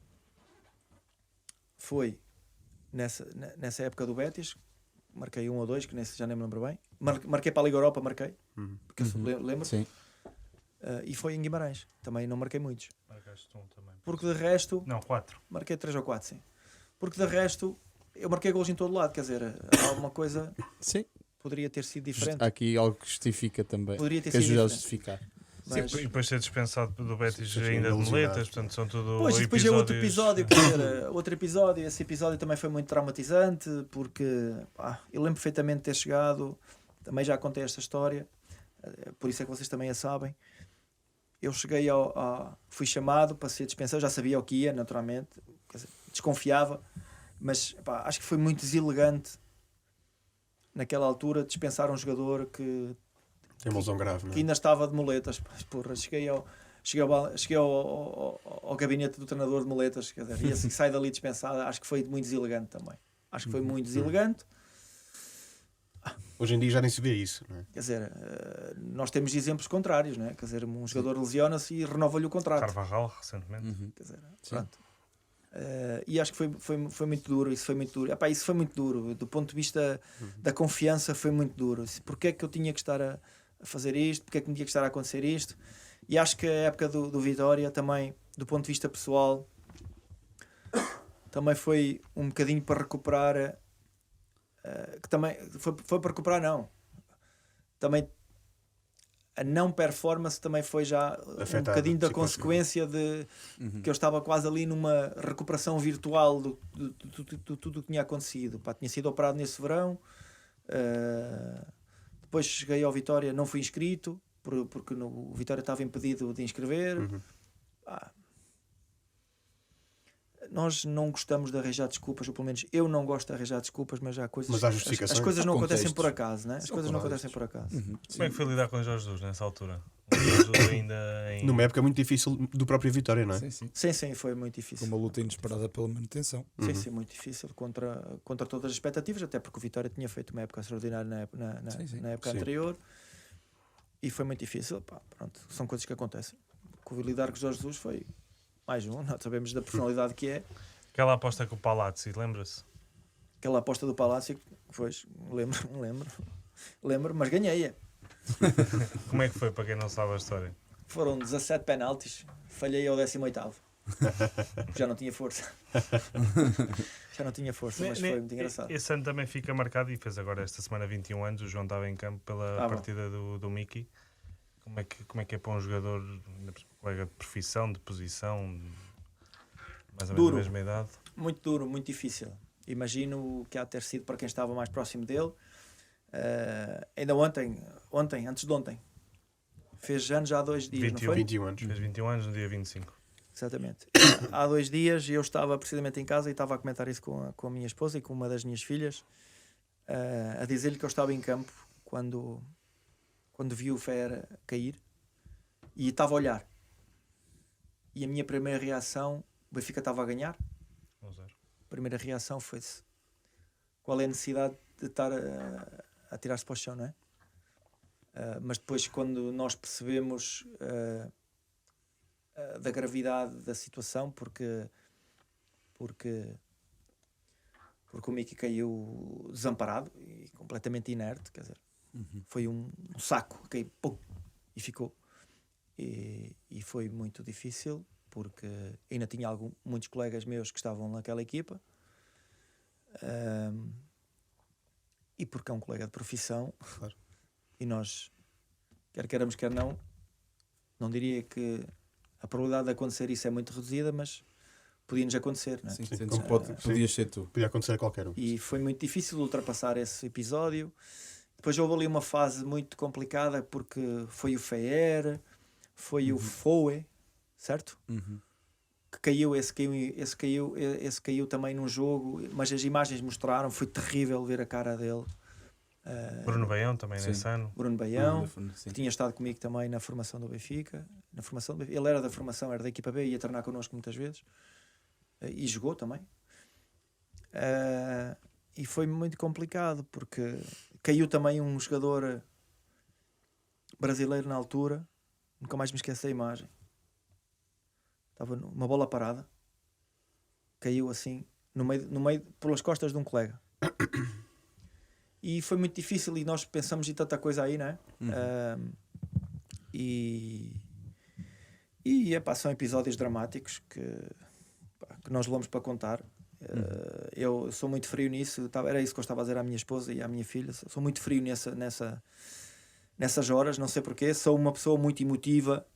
Foi nessa época do Betis, marquei 1 ou 2, que já nem me lembro bem. Marquei para a Liga Europa, porque eu lembro. Sim. E foi em Guimarães, também não marquei muitos. Marcaste um também. Porque de resto, Não, 4. marquei 3 ou 4, sim. Porque de resto, eu marquei golos em todo lado, quer dizer, alguma coisa Sim. poderia ter sido diferente. Há aqui algo que justifica também. Poderia ter Que sido ajuda a diferente. justificar. Mas- E depois ser dispensado do Betis Sim, ainda de lesionado. muletas, portanto são tudo Pois, e depois é episódios... outro episódio, quer dizer, outro episódio. Esse episódio também foi muito traumatizante, porque eu lembro perfeitamente de ter chegado, também já contei esta história, por isso é que vocês também a sabem. Eu cheguei fui chamado para ser dispensado, já sabia o que ia, naturalmente, quer dizer, desconfiava, mas acho que foi muito deselegante naquela altura dispensar um jogador que Tem uma lesão grave, não que é? ainda estava de muletas. Porra, cheguei ao gabinete do treinador de muletas, quer dizer, e assim sai dali dispensado. Acho que foi muito deselegante também. Acho que foi muito deselegante. Hoje em dia já nem se vê isso, não é? Quer dizer, nós temos exemplos contrários, não é? Quer dizer, um jogador lesiona-se e renova-lhe o contrato. Carvajal, recentemente. Quer dizer, pronto. E acho que foi muito duro. Isso foi muito duro. Isso foi muito duro. Do ponto de vista da confiança, foi muito duro. Porquê é que eu tinha que estar a fazer isto? Porquê é que me tinha que estar a acontecer isto? E acho que a época do Vitória também, do ponto de vista pessoal, também foi um bocadinho para recuperar. Que também foi para recuperar, não. Também a não performance também foi já um Afetada, bocadinho da psicologicamente. consequência de que eu estava quase ali numa recuperação virtual de tudo o que tinha acontecido. Tinha sido operado nesse verão, depois cheguei ao Vitória, não fui inscrito porque o Vitória estava impedido de inscrever. Nós não gostamos de arranjar desculpas, ou pelo menos eu não gosto de arranjar desculpas, mas há coisas. Mas há justificações. As coisas não Há acontecem contextos. por acaso, né? As coisas não acontecem por acaso. Como é que foi lidar com o Jorge Jesus nessa altura? O Jorge Jesus ainda em... Numa época muito difícil do próprio Vitória, não é? Sim, sim. Sim, foi muito Com difícil. uma luta inesperada pela manutenção. Sim, muito difícil contra todas as expectativas, até porque o Vitória tinha feito uma época extraordinária na época Sim. anterior e foi muito difícil. Pronto, são coisas que acontecem. Lidar com o Jorge Jesus foi mais um, nós sabemos da personalidade que é. Aquela aposta com o Palazzi, lembra-se? Aquela aposta do Palácio, pois, lembro, mas ganhei-a. Como é que foi, para quem não sabe a história? Foram 17 penaltis, falhei ao 18º. Já não tinha força. Já não tinha força, mas foi muito engraçado. Esse ano também fica marcado, e fez agora esta semana 21 anos, o João estava em campo pela partida do Mickey. Como é que é para um jogador, colega de profissão, de posição, mais ou menos da mesma idade? Muito duro, muito difícil. Imagino que há de ter sido para quem estava mais próximo dele. Ainda antes de ontem, fez anos já há 2 dias, 21, não foi? 21 anos. Fez 21 anos no dia 25. Exatamente. Há 2 dias eu estava precisamente em casa e estava a comentar isso com a minha esposa e com uma das minhas filhas, a dizer-lhe que eu estava em campo quando vi o Fer cair e estava a olhar. E a minha primeira reação, o Benfica estava a ganhar. 1-0. A primeira reação foi qual é a necessidade de estar a tirar-se para o chão, não é? Mas depois, quando nós percebemos da gravidade da situação, porque o Mickey caiu desamparado e completamente inerte, quer dizer, foi um saco, caiu, pum, e ficou. E foi muito difícil, porque ainda tinha muitos colegas meus que estavam naquela equipa, e porque é um colega de profissão, Claro. e nós, quer queiramos, quer não diria que a probabilidade de acontecer isso é muito reduzida, mas podia-nos acontecer, não é? Sim, Sim, sentes que como- podias ser tu. Podia acontecer a qualquer um. E foi muito difícil ultrapassar esse episódio. Depois houve ali uma fase muito complicada, porque foi o Feer, foi o Foe, certo? Que caiu, esse caiu também num jogo, mas as imagens mostraram, foi terrível ver a cara dele. Bruno Baião também Sim. nesse ano. Bruno Baião, Sim. que tinha estado comigo também na formação do Benfica. Ele era da formação, era da equipa B, ia treinar connosco muitas vezes. E jogou também. E foi muito complicado, porque caiu também um jogador brasileiro na altura, nunca mais me esqueço da imagem. Estava numa bola parada, caiu assim, no meio, pelas costas de um colega. E foi muito difícil, e nós pensamos em tanta coisa aí, não é? São episódios dramáticos que nós levamos para contar. Eu sou muito frio nisso, era isso que eu estava a dizer à minha esposa e à minha filha. Sou muito frio nessas horas, não sei porquê. Sou uma pessoa muito emotiva,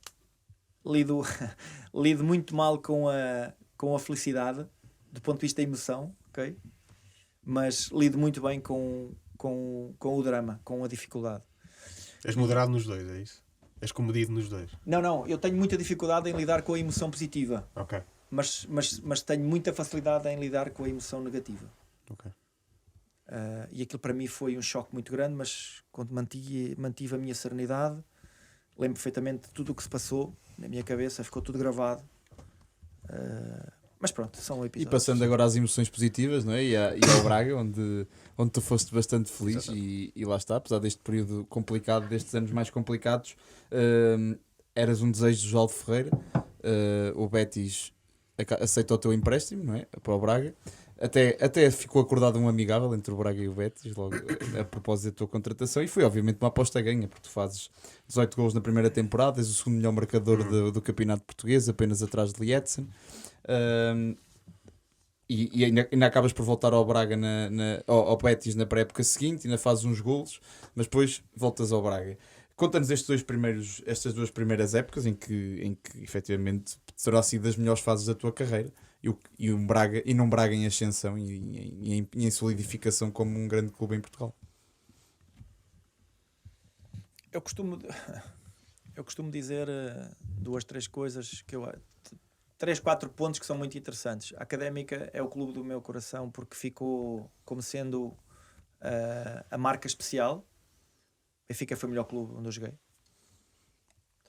lido muito mal com a felicidade, do ponto de vista da emoção, ok? Mas lido muito bem com o drama, com a dificuldade. És moderado nos dois, é isso? És comedido nos dois? Não, eu tenho muita dificuldade em lidar com a emoção positiva, Ok. mas tenho muita facilidade em lidar com a emoção negativa. Ok. E aquilo para mim foi um choque muito grande, mas quando mantive a minha serenidade, lembro perfeitamente de tudo o que se passou na minha cabeça, ficou tudo gravado. Mas pronto, são E episódios. passando agora às emoções positivas, não é? E ao Braga, onde tu foste bastante feliz, e lá está, apesar deste período complicado, destes anos mais complicados, eras um desejo de João Ferreira. O Betis aceitou o teu empréstimo, não é? Para o Braga. Até ficou acordado um amigável entre o Braga e o Betis, logo a propósito da tua contratação, e foi obviamente uma aposta ganha, porque tu fazes 18 golos na primeira temporada, és o segundo melhor marcador do campeonato português, apenas atrás de Lietzen. E ainda acabas por voltar ao Braga ao Betis na pré-época seguinte, ainda fazes uns golos, mas depois voltas ao Braga. Conta-nos estas duas primeiras épocas em que efetivamente terá sido das melhores fases da tua carreira, e um Braga em ascensão e em solidificação como um grande clube em Portugal. Eu costumo dizer 2, 3 coisas que 3, 4 pontos que são muito interessantes. A Académica é o clube do meu coração porque ficou como sendo a marca especial. Benfica foi o melhor clube onde eu joguei,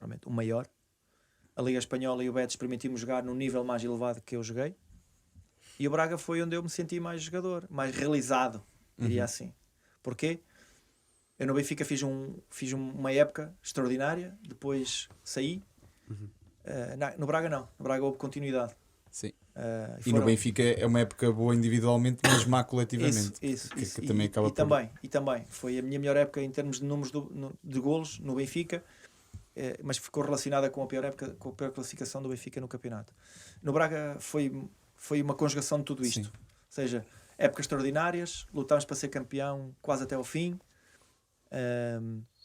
realmente o maior. A Liga Espanhola e o Betis permitiu-me jogar no nível mais elevado que eu joguei, e o Braga foi onde eu me senti mais jogador, mais realizado, diria assim. Porquê? Eu no Benfica fiz uma época extraordinária, depois saí. No Braga não, no Braga houve continuidade. Sim. E E no foram- Benfica é uma época boa individualmente, mas má coletivamente. Isso, que isso. também acaba por... também foi a minha melhor época em termos de números de golos no Benfica, mas ficou relacionada com a pior época, com a pior classificação do Benfica no campeonato. No Braga foi uma conjugação de tudo isto. Sim. Ou seja, épocas extraordinárias, lutámos para ser campeão quase até ao fim.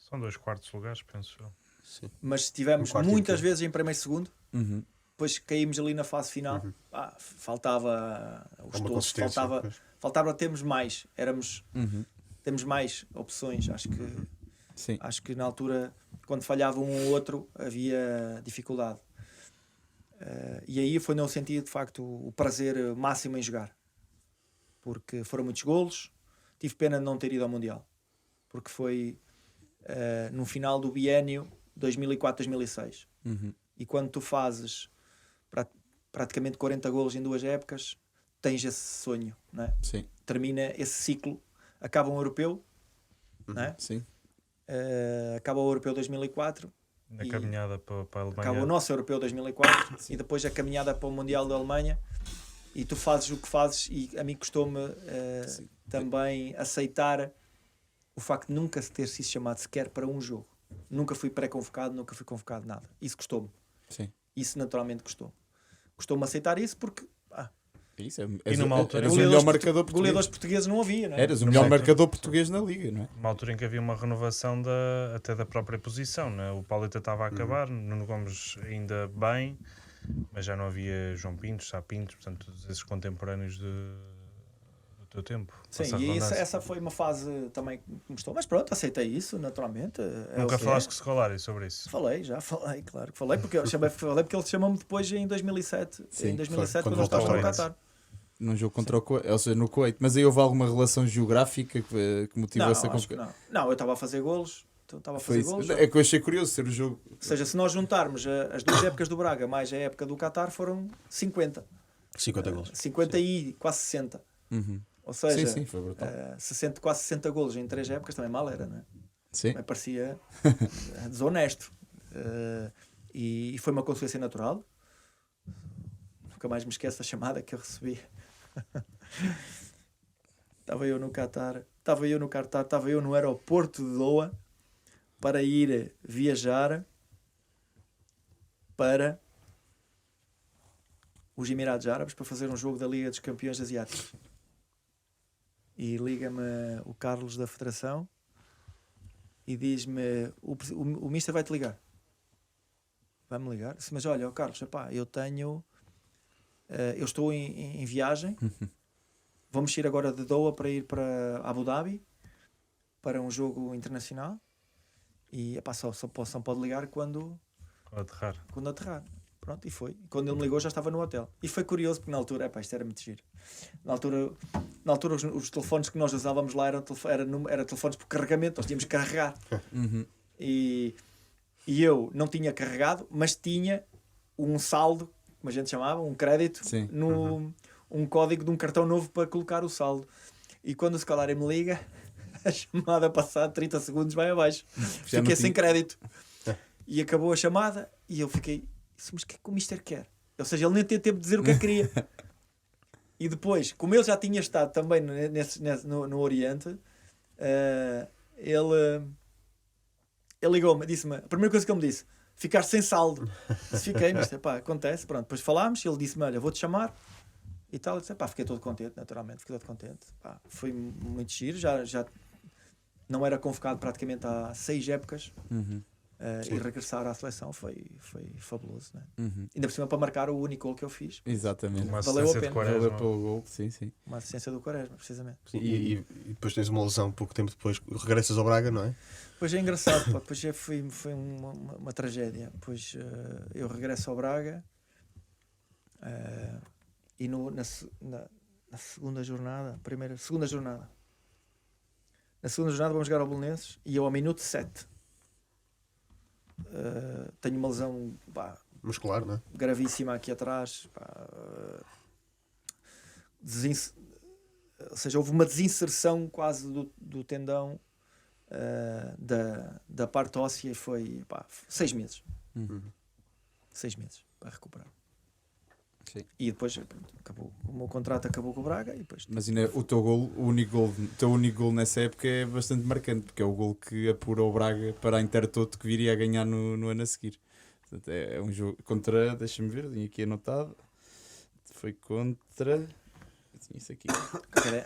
São 2 quartos lugares, penso eu. Sim. Mas estivemos Um quarto muitas inteiro. vezes em primeiro e segundo. Uhum. Depois caímos ali na fase final. Faltava os Uma todos, consistência. faltava termos mais. Uhum. Temos mais opções. Sim. Acho que na altura, quando falhava um ou outro, havia dificuldade. E aí foi onde eu senti de facto o prazer máximo em jogar, porque foram muitos golos. Tive pena de não ter ido ao Mundial, porque foi no final do biénio 2004-2006. Uhum. E quando tu fazes praticamente 40 golos em 2 épocas, tens esse sonho, não é? Sim. Termina esse ciclo, acaba um europeu, não é? Sim. Acaba o europeu 2004, Na E caminhada para a Alemanha. acaba o nosso europeu 2004 e depois a caminhada para o Mundial da Alemanha, e tu fazes o que fazes, e a mim custou-me também aceitar o facto de nunca ter sido chamado sequer para um jogo. Nunca fui pré-convocado, nunca fui convocado, nada. Isso custou-me. Sim. Isso naturalmente custou. Custou-me aceitar isso porque Isso, E numa altura- eras o melhor marcador goleadores português. portugueses não havia, não é? Eras o melhor marcador português na liga, não é? Uma altura em que havia uma renovação até da própria posição, né? O Pauleta estava a acabar, Nuno Gomes ainda bem, mas já não havia João Pinto, Sá Pinto, portanto, todos esses contemporâneos do teu tempo. Sim, Passa a e redundância. essa foi uma fase também que me custou. Mas pronto, aceitei isso, naturalmente. É Nunca o que falaste é. com o Scolari sobre isso? Falei, claro que falei, porque ele chamou-me depois em 2007. Sim, em 2007, foi quando eu quando estava no voltaste ao Qatar. Num jogo contra o Kuwait, ou seja, no Kuwait. Mas aí houve alguma relação geográfica que motivou Não, essa acho que convocação? não. Eu estava a fazer golos. Foi isso. É que eu achei curioso ser o jogo. Ou seja, se nós juntarmos as 2 épocas do Braga mais a época do Qatar, foram 50. 50 gols. 50 e quase 60. Uhum. Ou seja, Sim, foi brutal. 60, quase 60 golos em 3 épocas também mal era, não é? Sim. Também parecia desonesto. E foi uma consequência natural. Nunca mais me esqueço da chamada que eu recebi. Estava eu no Qatar, estava eu no aeroporto de Doha para ir viajar para os Emirados Árabes para fazer um jogo da Liga dos Campeões Asiáticos. E liga-me o Carlos da Federação e diz-me: o Mister vai-te ligar. Vai-me ligar? Disse, mas olha, Carlos, epá, eu estou em viagem. Vamos ir agora de Doha para ir para Abu Dhabi para um jogo internacional. E epá, só pode ligar quando aterrar. Pronto, e foi. Quando ele me ligou já estava no hotel. E foi curioso porque na altura, epá, isto era muito giro. Na altura os telefones que nós usávamos lá eram telefones por carregamento, nós tínhamos que carregar. Uhum. E eu não tinha carregado, mas tinha um saldo, como a gente chamava, um crédito, Sim. um código de um cartão novo para colocar o saldo. E quando o Scolari me liga, a chamada passada 30 segundos vai abaixo. Já não Fiquei sem tinha- crédito. E acabou a chamada e eu fiquei, mas o que é que o Mister quer? Ou seja, ele nem teve tempo de dizer o que é que queria. E depois, como ele já tinha estado também no Oriente, ele ligou-me, disse-me, a primeira coisa que ele me disse: ficaste sem saldo. Disse, fiquei, mas pá, acontece, pronto. Depois falámos, ele disse-me: olha, vou-te chamar e tal. Eu disse, pá, fiquei todo contente, naturalmente, fiquei todo contente. Pá, foi muito giro, já não era convocado praticamente há 6 épocas. Uhum. E regressar à seleção foi fabuloso, né? Uhum. Ainda por cima para marcar o único gol que eu fiz, Exatamente. Uma Valeu a assistência de pena. Valeu Quaresma. pelo gol. Sim, sim. uma assistência do Quaresma, precisamente. Sim, e depois tens uma lesão pouco tempo depois, regressas ao Braga, não é? Pois é engraçado, pá, pois foi uma tragédia. Pois eu regresso ao Braga e na segunda jornada, segunda jornada vamos jogar ao Belenenses e eu ao minuto 7 tenho uma lesão, pá, Muscular, não é? gravíssima aqui atrás, pá, ou seja, houve uma desinserção quase do tendão da parte óssea e foi, pá, 6 meses. Uhum. 6 meses para recuperar. Sim. E depois pronto, acabou, o meu contrato acabou com o Braga e depois Mas ainda o teu único gol nessa época é bastante marcante, porque é o gol que apura o Braga para a Intertoto que viria a ganhar no ano a seguir. Portanto, é um jogo contra, deixa-me ver, tinha aqui anotado. Foi contra. Eu tinha isso aqui.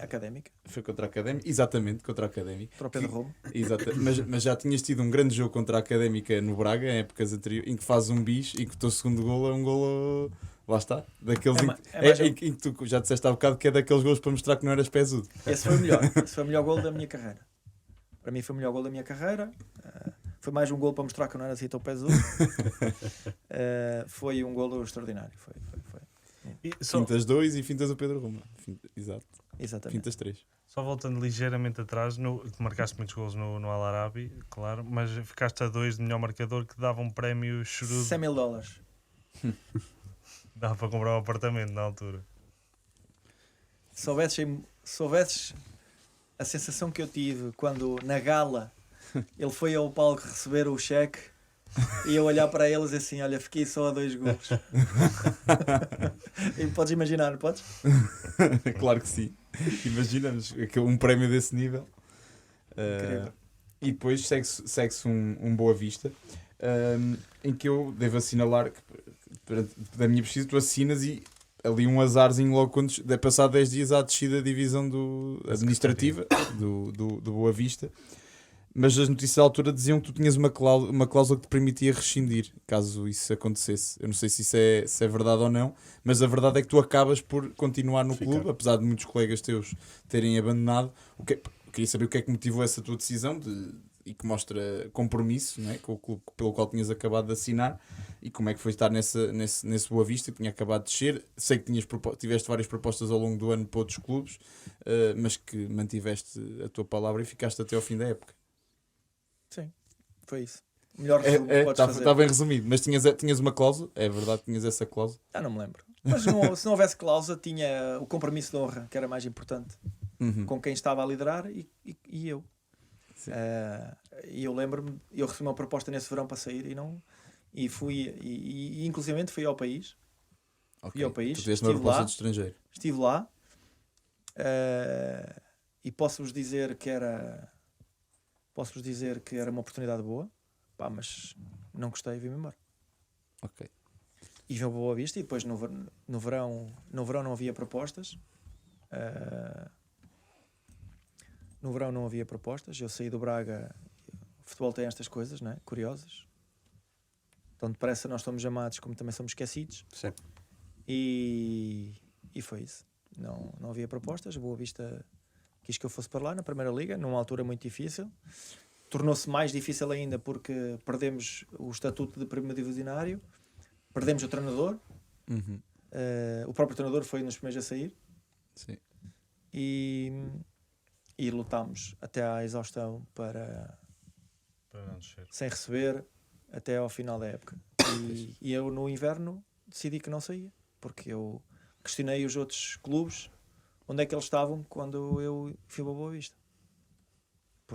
Académica, Foi contra a Académica, exatamente, contra a Académica. para o Pedro Romo. Exato, mas já tinhas tido um grande jogo contra a Académica no Braga, em épocas anteriores, em que fazes um bis e que o teu segundo gol é um gol. Lá está, daqueles em que tu já disseste há bocado que é daqueles gols para mostrar que não eras pesudo. Esse foi o melhor. Esse foi o melhor gol da minha carreira. Para mim foi o melhor gol da minha carreira. Foi mais um gol para mostrar que eu não era assim tão pesudo. Foi um gol extraordinário. Foi. Fintas 2 e fintas o Pedro Roma. Exato. Exatamente. Fintas 3. Só voltando ligeiramente atrás, marcaste muitos gols no Al Arabi, claro, mas ficaste a 2 de melhor marcador que dava um prémio chorudo. $100,000. Dava para comprar um apartamento na altura. Se soubesses a sensação que eu tive quando na gala ele foi ao palco receber o cheque e eu olhar para eles assim, olha, fiquei só a 2 gols. E podes imaginar, não podes? Claro que sim. Imaginamos um prémio desse nível. Incrível. E depois segue-se um Boa Vista, em que eu devo assinalar que, da minha pesquisa, tu assinas e ali um azarzinho logo quando é passado 10 dias à descida da divisão administrativa do Boa Vista. Mas as notícias da altura diziam que tu tinhas uma cláusula que te permitia rescindir, caso isso acontecesse. Eu não sei se isso é verdade ou não, mas a verdade é que tu acabas por continuar no clube, apesar de muitos colegas teus terem abandonado. Queria saber o que é que motivou essa tua decisão e que mostra compromisso, não é, com o clube pelo qual tinhas acabado de assinar, e como é que foi estar nesse Boa Vista, que tinha acabado de descer. Sei que tiveste várias propostas ao longo do ano para outros clubes, mas que mantiveste a tua palavra e ficaste até ao fim da época. Sim, foi isso. O melhor resumo que podes fazer. Está bem resumido, mas tinhas uma cláusula, é verdade, tinhas essa cláusula. Não me lembro. Mas se não houvesse cláusula, tinha o compromisso de honra, que era mais importante, com quem estava a liderar e eu. E eu lembro-me, eu recebi uma proposta nesse verão para sair e fui, e inclusivamente fui ao país. Okay. Fui ao país, Tu tiveste uma proposta de estrangeiro. Estive lá e posso-vos dizer que era uma oportunidade boa, mas não gostei e vim-me embora. Ok. E vim ao Boa Vista e depois no verão não havia propostas. No verão não havia propostas. Eu saí do Braga. O futebol tem estas coisas, não é? Curiosas. Então depressa nós somos amados como também somos esquecidos. Sim. E foi isso. Não havia propostas. Boa Vista quis que eu fosse para lá na Primeira Liga, numa altura muito difícil. Tornou-se mais difícil ainda porque perdemos o estatuto de primeiro divisionário, perdemos o treinador. O próprio treinador foi um dos primeiros a sair. Sim. E lutámos até à exaustão para não descer. sem receber até ao final da época. E eu no inverno decidi que não saía, porque eu questionei os outros clubes onde é que eles estavam quando eu fui para Boa Vista.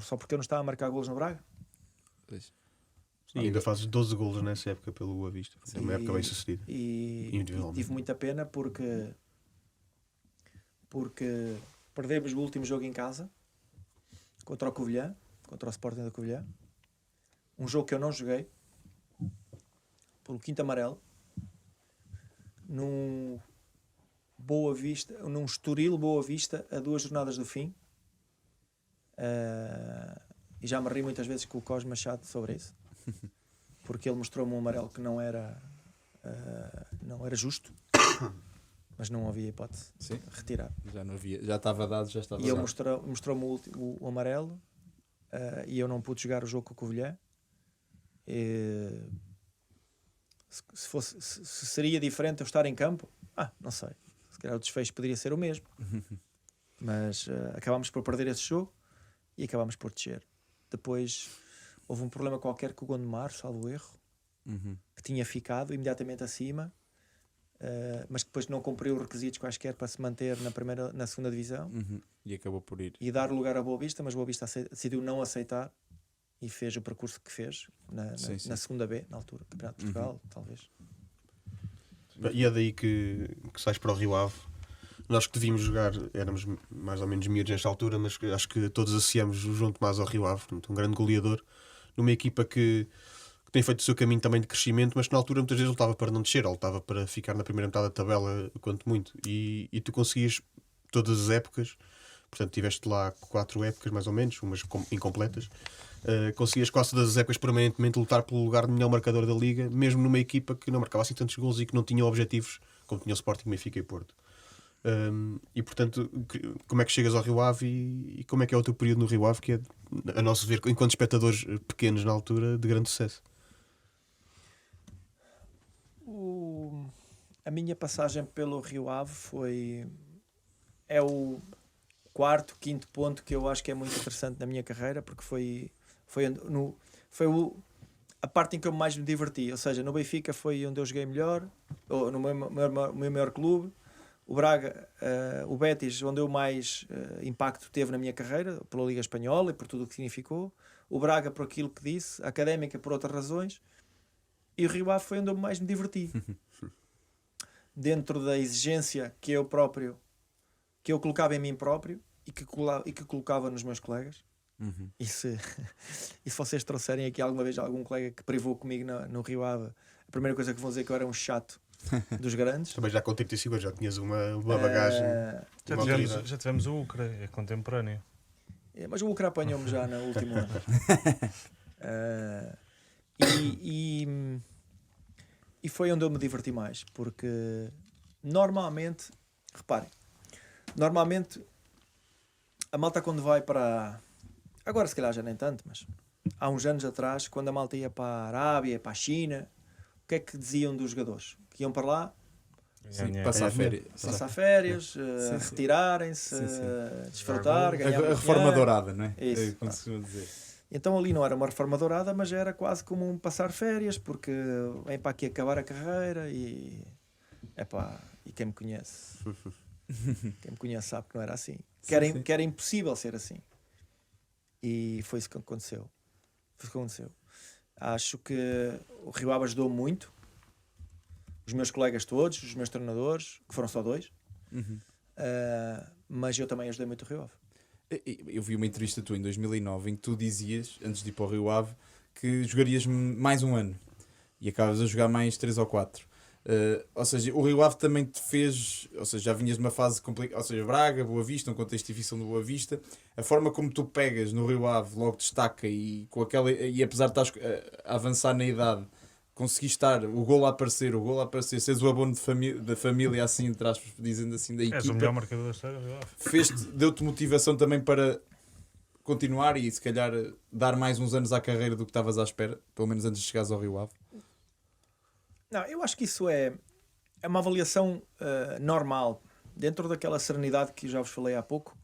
Só porque eu não estava a marcar golos no Braga. E ainda fazes 12 golos nessa época pelo Boa Vista. Foi uma época bem sucedida. E tive muita pena porque perdemos o último jogo em casa contra o Covilhã, contra o Sporting da Covilhã. Um jogo que eu não joguei pelo quinto amarelo num Boa Vista, num Estoril Boa Vista a 2 jornadas do fim. E já me ri muitas vezes com o Cosme Machado sobre isso, porque ele mostrou-me um amarelo que não era justo, mas não havia hipótese de retirar. Já não havia, já estava dado, já estava e ele dado. mostrou-me o amarelo, e eu não pude jogar o jogo com o Covilhã. Se seria diferente eu estar em campo, não sei, se calhar o desfecho poderia ser o mesmo. Mas acabámos por perder esse jogo e acabámos por descer. Depois houve um problema qualquer com o Gondomar, salvo erro, que tinha ficado imediatamente acima, mas que depois não cumpriu os requisitos quaisquer para se manter na segunda divisão. E acabou por ir. E dar lugar a Boa Vista, mas Boa Vista decidiu não aceitar e fez o percurso que fez na segunda B, na altura, Campeonato de Portugal, talvez. E é daí que sais para o Rio Ave. Nós que devíamos jogar, éramos mais ou menos miúdos nesta altura, mas acho que todos associamos o João Tomás ao Rio Ave, portanto, um grande goleador, numa equipa que tem feito o seu caminho também de crescimento, mas que na altura muitas vezes ele estava para não descer, ele estava para ficar na primeira metade da tabela, quanto muito. E tu conseguias todas as épocas, portanto, tiveste lá 4 épocas mais ou menos, umas incompletas. Conseguias quase todas as épocas permanentemente lutar pelo lugar de melhor marcador da Liga, mesmo numa equipa que não marcava assim tantos gols e que não tinha objetivos como tinha o Sporting, Benfica e Porto. E portanto, como é que chegas ao Rio Ave e como é que é o teu período no Rio Ave, que é, a nosso ver, enquanto espectadores pequenos na altura, de grande sucesso? A minha passagem pelo Rio Ave é o quarto, quinto ponto que eu acho que é muito interessante na minha carreira, porque foi a parte em que eu mais me diverti. Ou seja, no Benfica foi onde eu joguei melhor, ou no meu maior clube. O Braga, o Betis, onde eu mais impacto teve na minha carreira, pela Liga Espanhola e por tudo o que significou. O Braga por aquilo que disse, a Académica por outras razões. E o Rio Ave foi onde eu mais me diverti. Dentro da exigência que eu colocava em mim próprio e que colocava nos meus colegas. E se vocês trouxerem aqui alguma vez algum colega que privou comigo no Rio Ave, a primeira coisa que vão dizer é que eu era um chato dos grandes. Também já com 35 já tinhas uma bagagem. Já tivemos o Ucra, é contemporâneo. Mas o Ucra apanhou-me já no último ano. E foi onde eu me diverti mais, porque normalmente, reparem, a malta quando vai para... Agora se calhar já nem tanto, mas há uns anos atrás, quando a malta ia para a Arábia, para a China, o que é que diziam dos jogadores? Que iam para lá Passar férias. passar férias, retirarem-se, desfrutar, ganhar A reforma dourada, não é? Isso, É como se costuma dizer. Então ali não era uma reforma dourada, mas era quase como um passar férias, porque vem para aqui acabar a carreira e quem me conhece sabe que não era assim. Que era impossível ser assim. E foi isso que aconteceu. Acho que o Rio Ave ajudou muito. Os meus colegas todos, os meus treinadores, que foram só 2. Mas eu também ajudei muito o Rio Ave. Eu vi uma entrevista tua em 2009 em que tu dizias, antes de ir para o Rio Ave, que jogarias mais um ano e acabas a jogar mais 3 ou 4. Ou seja, o Rio Ave também te fez, ou seja, já vinhas de uma fase complicada, ou seja, Braga, Boa Vista, um contexto difícil no Boa Vista. A forma como tu pegas no Rio Ave logo destaca e apesar de estás a avançar na idade, conseguiste estar o golo a aparecer, seres o abono da família, assim, entre aspas, dizendo assim, da equipa. És o melhor marcador da história, Rio Ave. Deu-te motivação também para continuar e se calhar dar mais uns anos à carreira do que estavas à espera, pelo menos antes de chegares ao Rio Ave? Não, eu acho que isso é uma avaliação normal, dentro daquela serenidade que já vos falei há pouco.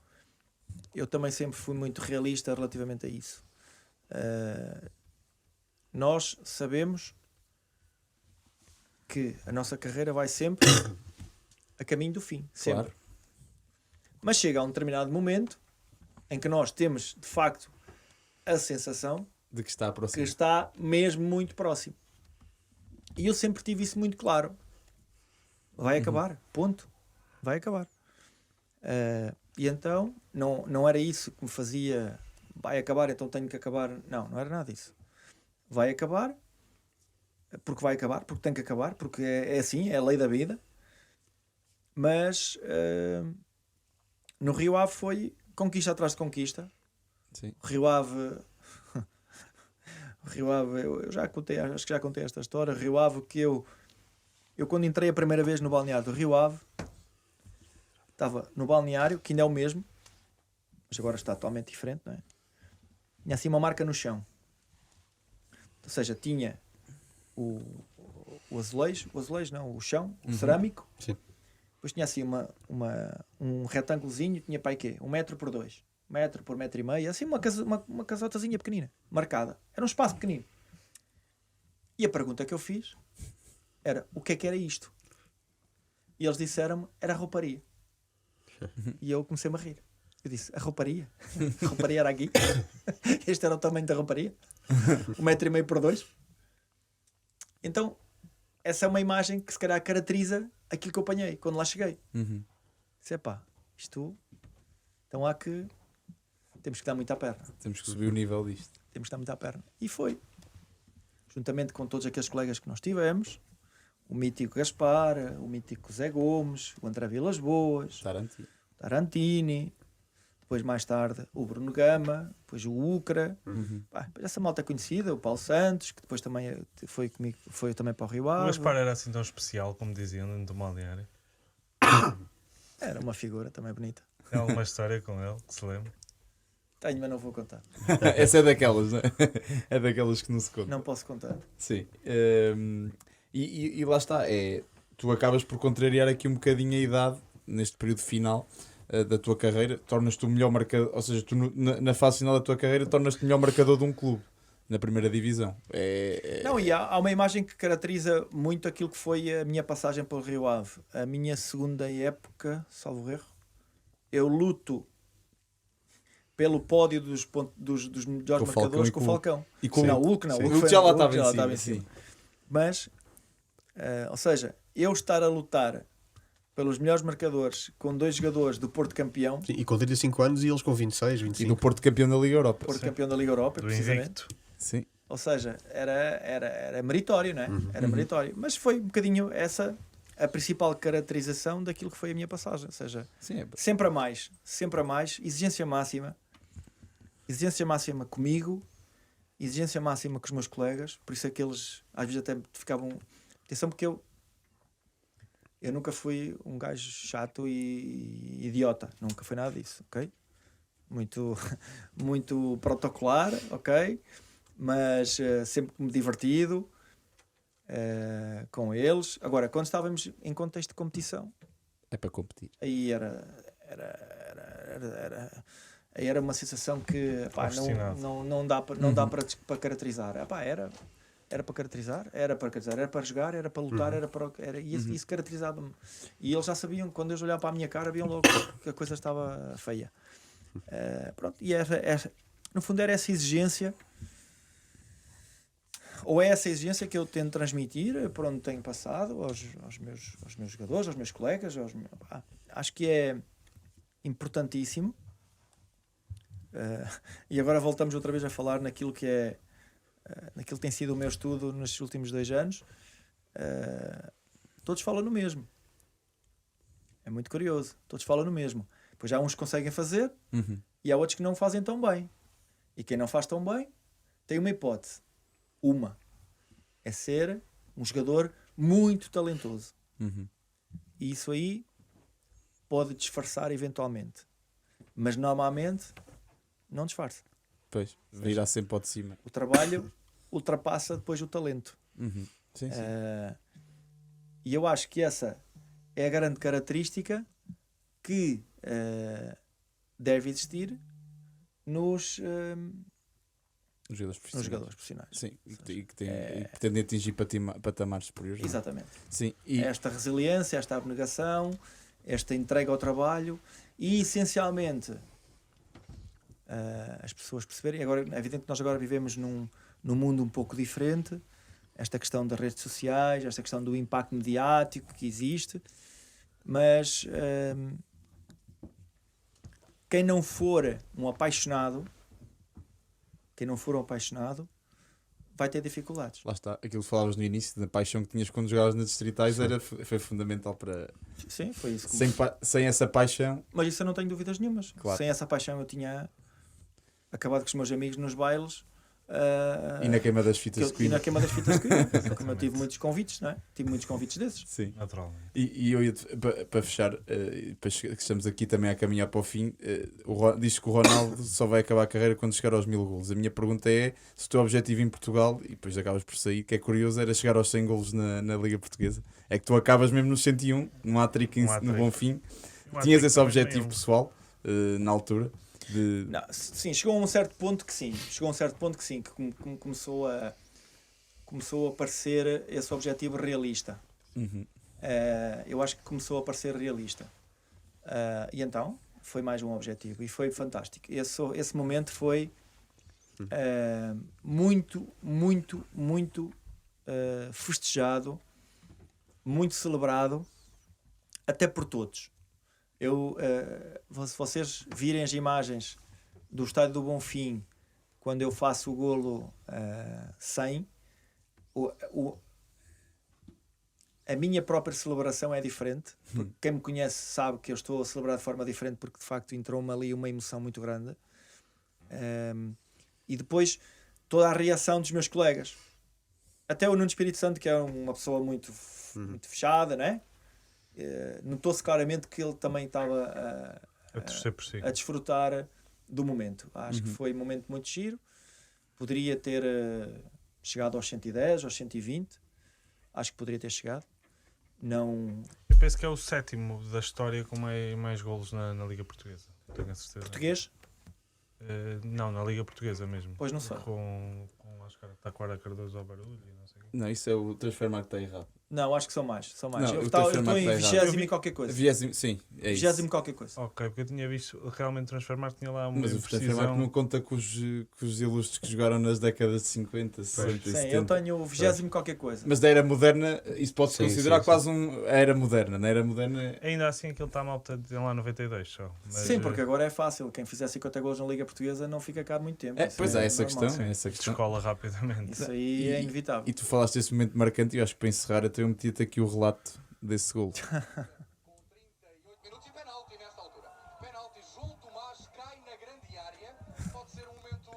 Eu também sempre fui muito realista relativamente a isso. Nós sabemos que a nossa carreira vai sempre a caminho do fim, sempre. Claro. Mas chega a um determinado momento em que nós temos, de facto, a sensação De que está que está mesmo muito próximo. E eu sempre tive isso muito claro. Vai acabar, ponto. Vai acabar. E então, não era isso que me fazia, vai acabar, então tenho que acabar. Não era nada disso. Vai acabar, porque tem que acabar, porque é assim, é a lei da vida. Mas no Rio Ave foi conquista atrás de conquista. Sim. O Rio Ave, eu já contei, acho que já contei esta história. O Rio Ave, que eu quando entrei a primeira vez no balneário do Rio Ave, estava no balneário, que ainda é o mesmo, mas agora está totalmente diferente, não é? Tinha assim uma marca no chão. Ou seja, tinha o azulejo não, o chão, o cerâmico. Sim. Depois tinha assim um retângulozinho, tinha para aí quê? 1 metro por 2, 1 metro por 1,5 metro, assim uma casotazinha pequenina, marcada. Era um espaço pequenino. E a pergunta que eu fiz era, o que é que era isto? E eles disseram-me, era rouparia. E eu comecei-me a rir. Eu disse, a rouparia? A rouparia era aqui? Este era o tamanho da rouparia? 1,5 metro por 2? Então, essa é uma imagem que se calhar caracteriza aquilo que eu apanhei quando lá cheguei. Uhum. Disse, pá, isto... Então há que... Temos que dar muito à perna. Temos que subir o nível disto. Temos que dar muito à perna. E foi. Juntamente com todos aqueles colegas que nós tivemos, o mítico Gaspar, o mítico Zé Gomes, o André Vilas Boas, Tarantino. Tarantini, depois mais tarde o Bruno Gama, depois o Ucra, pá, depois essa malta conhecida, o Paulo Santos, que depois também foi comigo, foi também para o Rio O Ave. Gaspar era assim tão especial, como diziam dentro do balneário. Era uma figura também bonita. Tem alguma história com ele que se lembra? Tenho, mas não vou contar. Essa é daquelas, não é? É daquelas que não se conta. Não posso contar. Sim. E lá está. Tu acabas por contrariar aqui um bocadinho a idade neste período final da tua carreira. Tornas-te o melhor marcador. Ou seja, tu na fase final da tua carreira tornas-te o melhor marcador de um clube na primeira divisão. Não, e há uma imagem que caracteriza muito aquilo que foi a minha passagem pelo Rio Ave. A minha segunda época, salvo erro, eu luto pelo pódio dos melhores Com o Falcão marcadores e com o com- Falcão. E com Não, o Hulk não. Sim. O O Hulk Hulk foi- já lá o Hulk estava em cima. cima. Sim. Mas, ou seja, eu estar a lutar pelos melhores marcadores com dois jogadores do Porto campeão, Sim, e com 35 anos e eles com 26, E 25. do Porto campeão da Liga Europa. Porto campeão da Liga Europa, Do precisamente. Invicto. Sim. Ou seja, era meritório, não é? Era meritório. Mas foi um bocadinho essa a principal caracterização daquilo que foi a minha passagem. Ou seja, Sim, sempre a mais, exigência máxima comigo, exigência máxima com os meus colegas. Por isso é que eles às vezes até ficavam... Atenção, porque eu nunca fui um gajo chato e idiota. Nunca foi nada disso, ok? Muito, muito protocolar, ok? Mas sempre me divertido com eles. Agora, quando estávamos em contexto de competição, é para competir. aí aí era uma sensação que pá, Obstinado. não dá para caracterizar. Epá, era para caracterizar, era para jogar, era para lutar, isso caracterizava-me. E eles já sabiam, quando eles olhavam para a minha cara, viam logo que a coisa estava feia. Pronto, e no fundo era essa exigência, ou é essa exigência que eu tento transmitir por onde tenho passado aos meus jogadores, aos meus colegas. Acho que é importantíssimo. E agora voltamos outra vez a falar naquilo que tem sido o meu estudo nestes últimos 2 anos. Todos falam no mesmo. É muito curioso. Todos falam no mesmo. Pois há uns que conseguem fazer e há outros que não fazem tão bem. E quem não faz tão bem tem uma hipótese. É ser um jogador muito talentoso. E isso aí pode disfarçar eventualmente. Mas normalmente não disfarça. Pois, virá sempre ao de cima. O trabalho ultrapassa depois o talento. Sim, sim. E eu acho que essa é a grande característica que deve existir nos jogadores profissionais. Sim, e que pretendem atingir patamares superiores. não é? Exatamente. Sim, e Esta resiliência, esta abnegação, esta entrega ao trabalho e, essencialmente, as pessoas perceberem. Agora, é evidente que nós agora vivemos num mundo um pouco diferente. Esta questão das redes sociais, esta questão do impacto mediático que existe, mas quem não for um apaixonado vai ter dificuldades. lá está, aquilo que falavas no início, da paixão que tinhas quando jogavas nas distritais foi fundamental para... Sim, foi isso. Sem essa paixão... Mas isso eu não tenho dúvidas nenhumas. Claro. Sem essa paixão eu tinha acabado com os meus amigos nos bailes. E na queima das fitas de E Coimbra. na queima das fitas de Coimbra. Como eu tive muitos convites, não é? Tive muitos convites desses. Sim. Naturalmente. E eu ia para fechar, que estamos aqui também a caminhar para o fim, diz que o Ronaldo só vai acabar a carreira quando chegar aos 1000 golos. A minha pergunta é se o teu objetivo em Portugal, e depois acabas por sair, que é curioso, era chegar aos 100 golos na Liga Portuguesa. É que tu acabas mesmo nos 101, no hat-trick no Bom-Fim. Tinhas esse objetivo pessoal na altura? Não, sim, chegou a um certo ponto que sim. Que começou a parecer esse objetivo realista. Eu acho que começou a parecer realista. E então foi mais um objetivo e foi fantástico. Esse momento foi muito festejado muito celebrado, até por todos. Se vocês virem as imagens do estádio do Bonfim, quando eu faço o golo 100, a minha própria celebração é diferente, porque quem me conhece sabe que eu estou a celebrar de forma diferente, porque de facto entrou-me ali uma emoção muito grande. E depois toda a reação dos meus colegas, até o Nuno Espírito Santo, que é uma pessoa muito fechada, né? Notou-se claramente que ele também estava a desfrutar do momento. Acho que foi um momento muito giro. Poderia ter chegado aos 110, aos 120. Acho que poderia ter chegado. Não... Eu penso que é o 7º da história com mais golos na Liga Portuguesa. Tenho a certeza. Português? Não, na Liga Portuguesa mesmo. Pois não sei. Com acho que era Taquara Cardoso ao barulho e não sei o quê. Não, isso é o Transfermarkt que está errado. Não, acho que são mais. Não, Eu o estou Transfermarkt em está errado. 20 e qualquer coisa. 20º, sim, é isso. 20 qualquer coisa. Ok, porque eu tinha visto realmente o Transfermarkt tinha lá uma Mas o Transfermarkt não conta com os ilustres que jogaram nas décadas de 50, 60 e Sim, 70. eu tenho o 20 qualquer coisa. Mas da era moderna, isso pode-se Sim, considerar sim, quase a era moderna. Na era moderna, Ainda assim aquilo está mal, tem lá 92 só. Mas, Sim, porque agora é fácil. Quem fizer 50 gols na Liga Portuguesa não fica cá muito tempo. Isso pois é, essa normal. questão. É essa questão. escola rapidamente. Isso aí é inevitável. E tu falaste desse momento marcante e eu acho que para encerrar até eu meti-te aqui o relato desse gol. Com 38 minutos e penalti nesta altura. Penalti, João Tomás cai na grande área. Pode ser um momento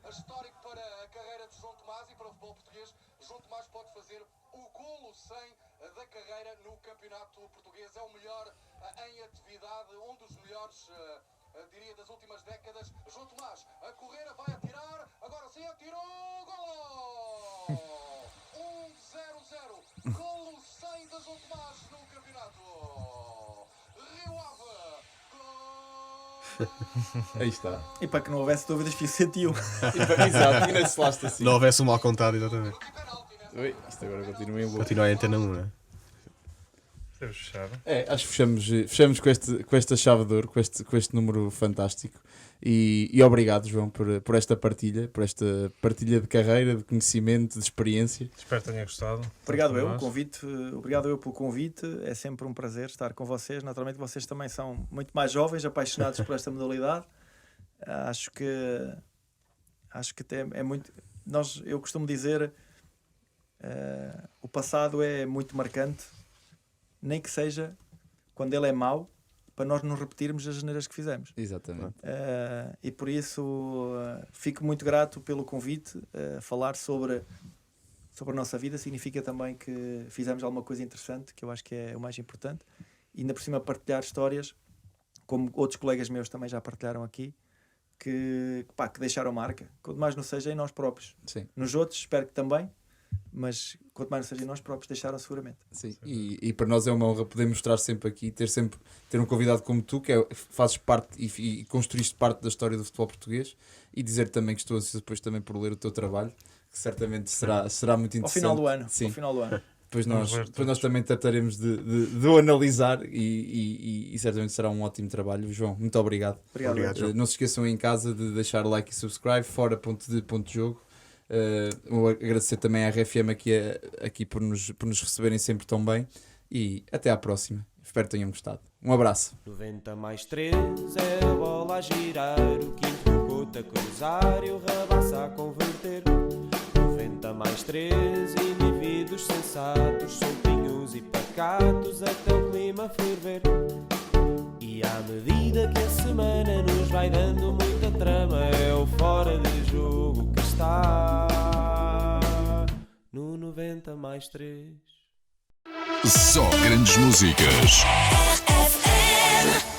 histórico para a carreira de João Tomás e para o futebol português. João Tomás pode fazer o golo 100 da carreira no campeonato português. É o melhor em atividade, um dos melhores, diria, das últimas décadas. João Tomás a correr, vai atirar. Agora sim, atirou. Golo! 1-0-0. Golo 100 de João Tomás no campeonato. Rio Ave. Gol! Aí está. E para que não houvesse dúvidas, fiz 101. Exato, e nesse laste assim. Não houvesse um mal contado, exatamente. Oi, isto agora continua em louco. Continua a antena 1, não é? Temos fechado. Acho que fechamos com esta chave de ouro, com este número fantástico. E obrigado, João, por esta partilha de carreira, de conhecimento, de experiência. Espero que tenha gostado. Obrigado Tanto eu, nós. obrigado eu pelo convite. É sempre um prazer estar com vocês. Naturalmente vocês também são muito mais jovens, apaixonados por esta modalidade. Acho que é muito. Eu costumo dizer, o passado é muito marcante, nem que seja quando ele é mau, para nós não repetirmos as asneiras que fizemos. Exatamente. E por isso fico muito grato pelo convite. Falar sobre a nossa vida significa também que fizemos alguma coisa interessante, que eu acho que é o mais importante, e ainda por cima partilhar histórias, como outros colegas meus também já partilharam aqui, que deixaram marca, quanto mais não seja em nós próprios. Sim. Nos outros espero que também, mas quanto mais não seja em nós próprios, deixaram seguramente. Sim. E para nós é uma honra poder mostrar sempre aqui, ter um convidado como tu, que fazes parte e construíste parte da história do futebol português, e dizer também que estou ansioso depois também por ler o teu trabalho, que certamente será muito interessante. Ao final do ano. Sim. Ao final do ano. Depois nós também trataremos de o analisar e certamente será um ótimo trabalho. João, muito obrigado. Obrigado. João. Não se esqueçam em casa de deixar like e subscribe, fora.de.jogo. Agradecer também à RFM aqui por nos receberem sempre tão bem, e até à próxima. Espero que tenham gostado. Um abraço. 90 mais 3 é a bola a girar, o quinto o couto a cruzar e o rabaça a converter. 90 mais 3 indivíduos sensatos, soltinhos e pacatos até o clima ferver. E à medida que a semana nos vai dando muita trama, é o fora de jogo que está no 90 mais 3. Só grandes músicas. RFM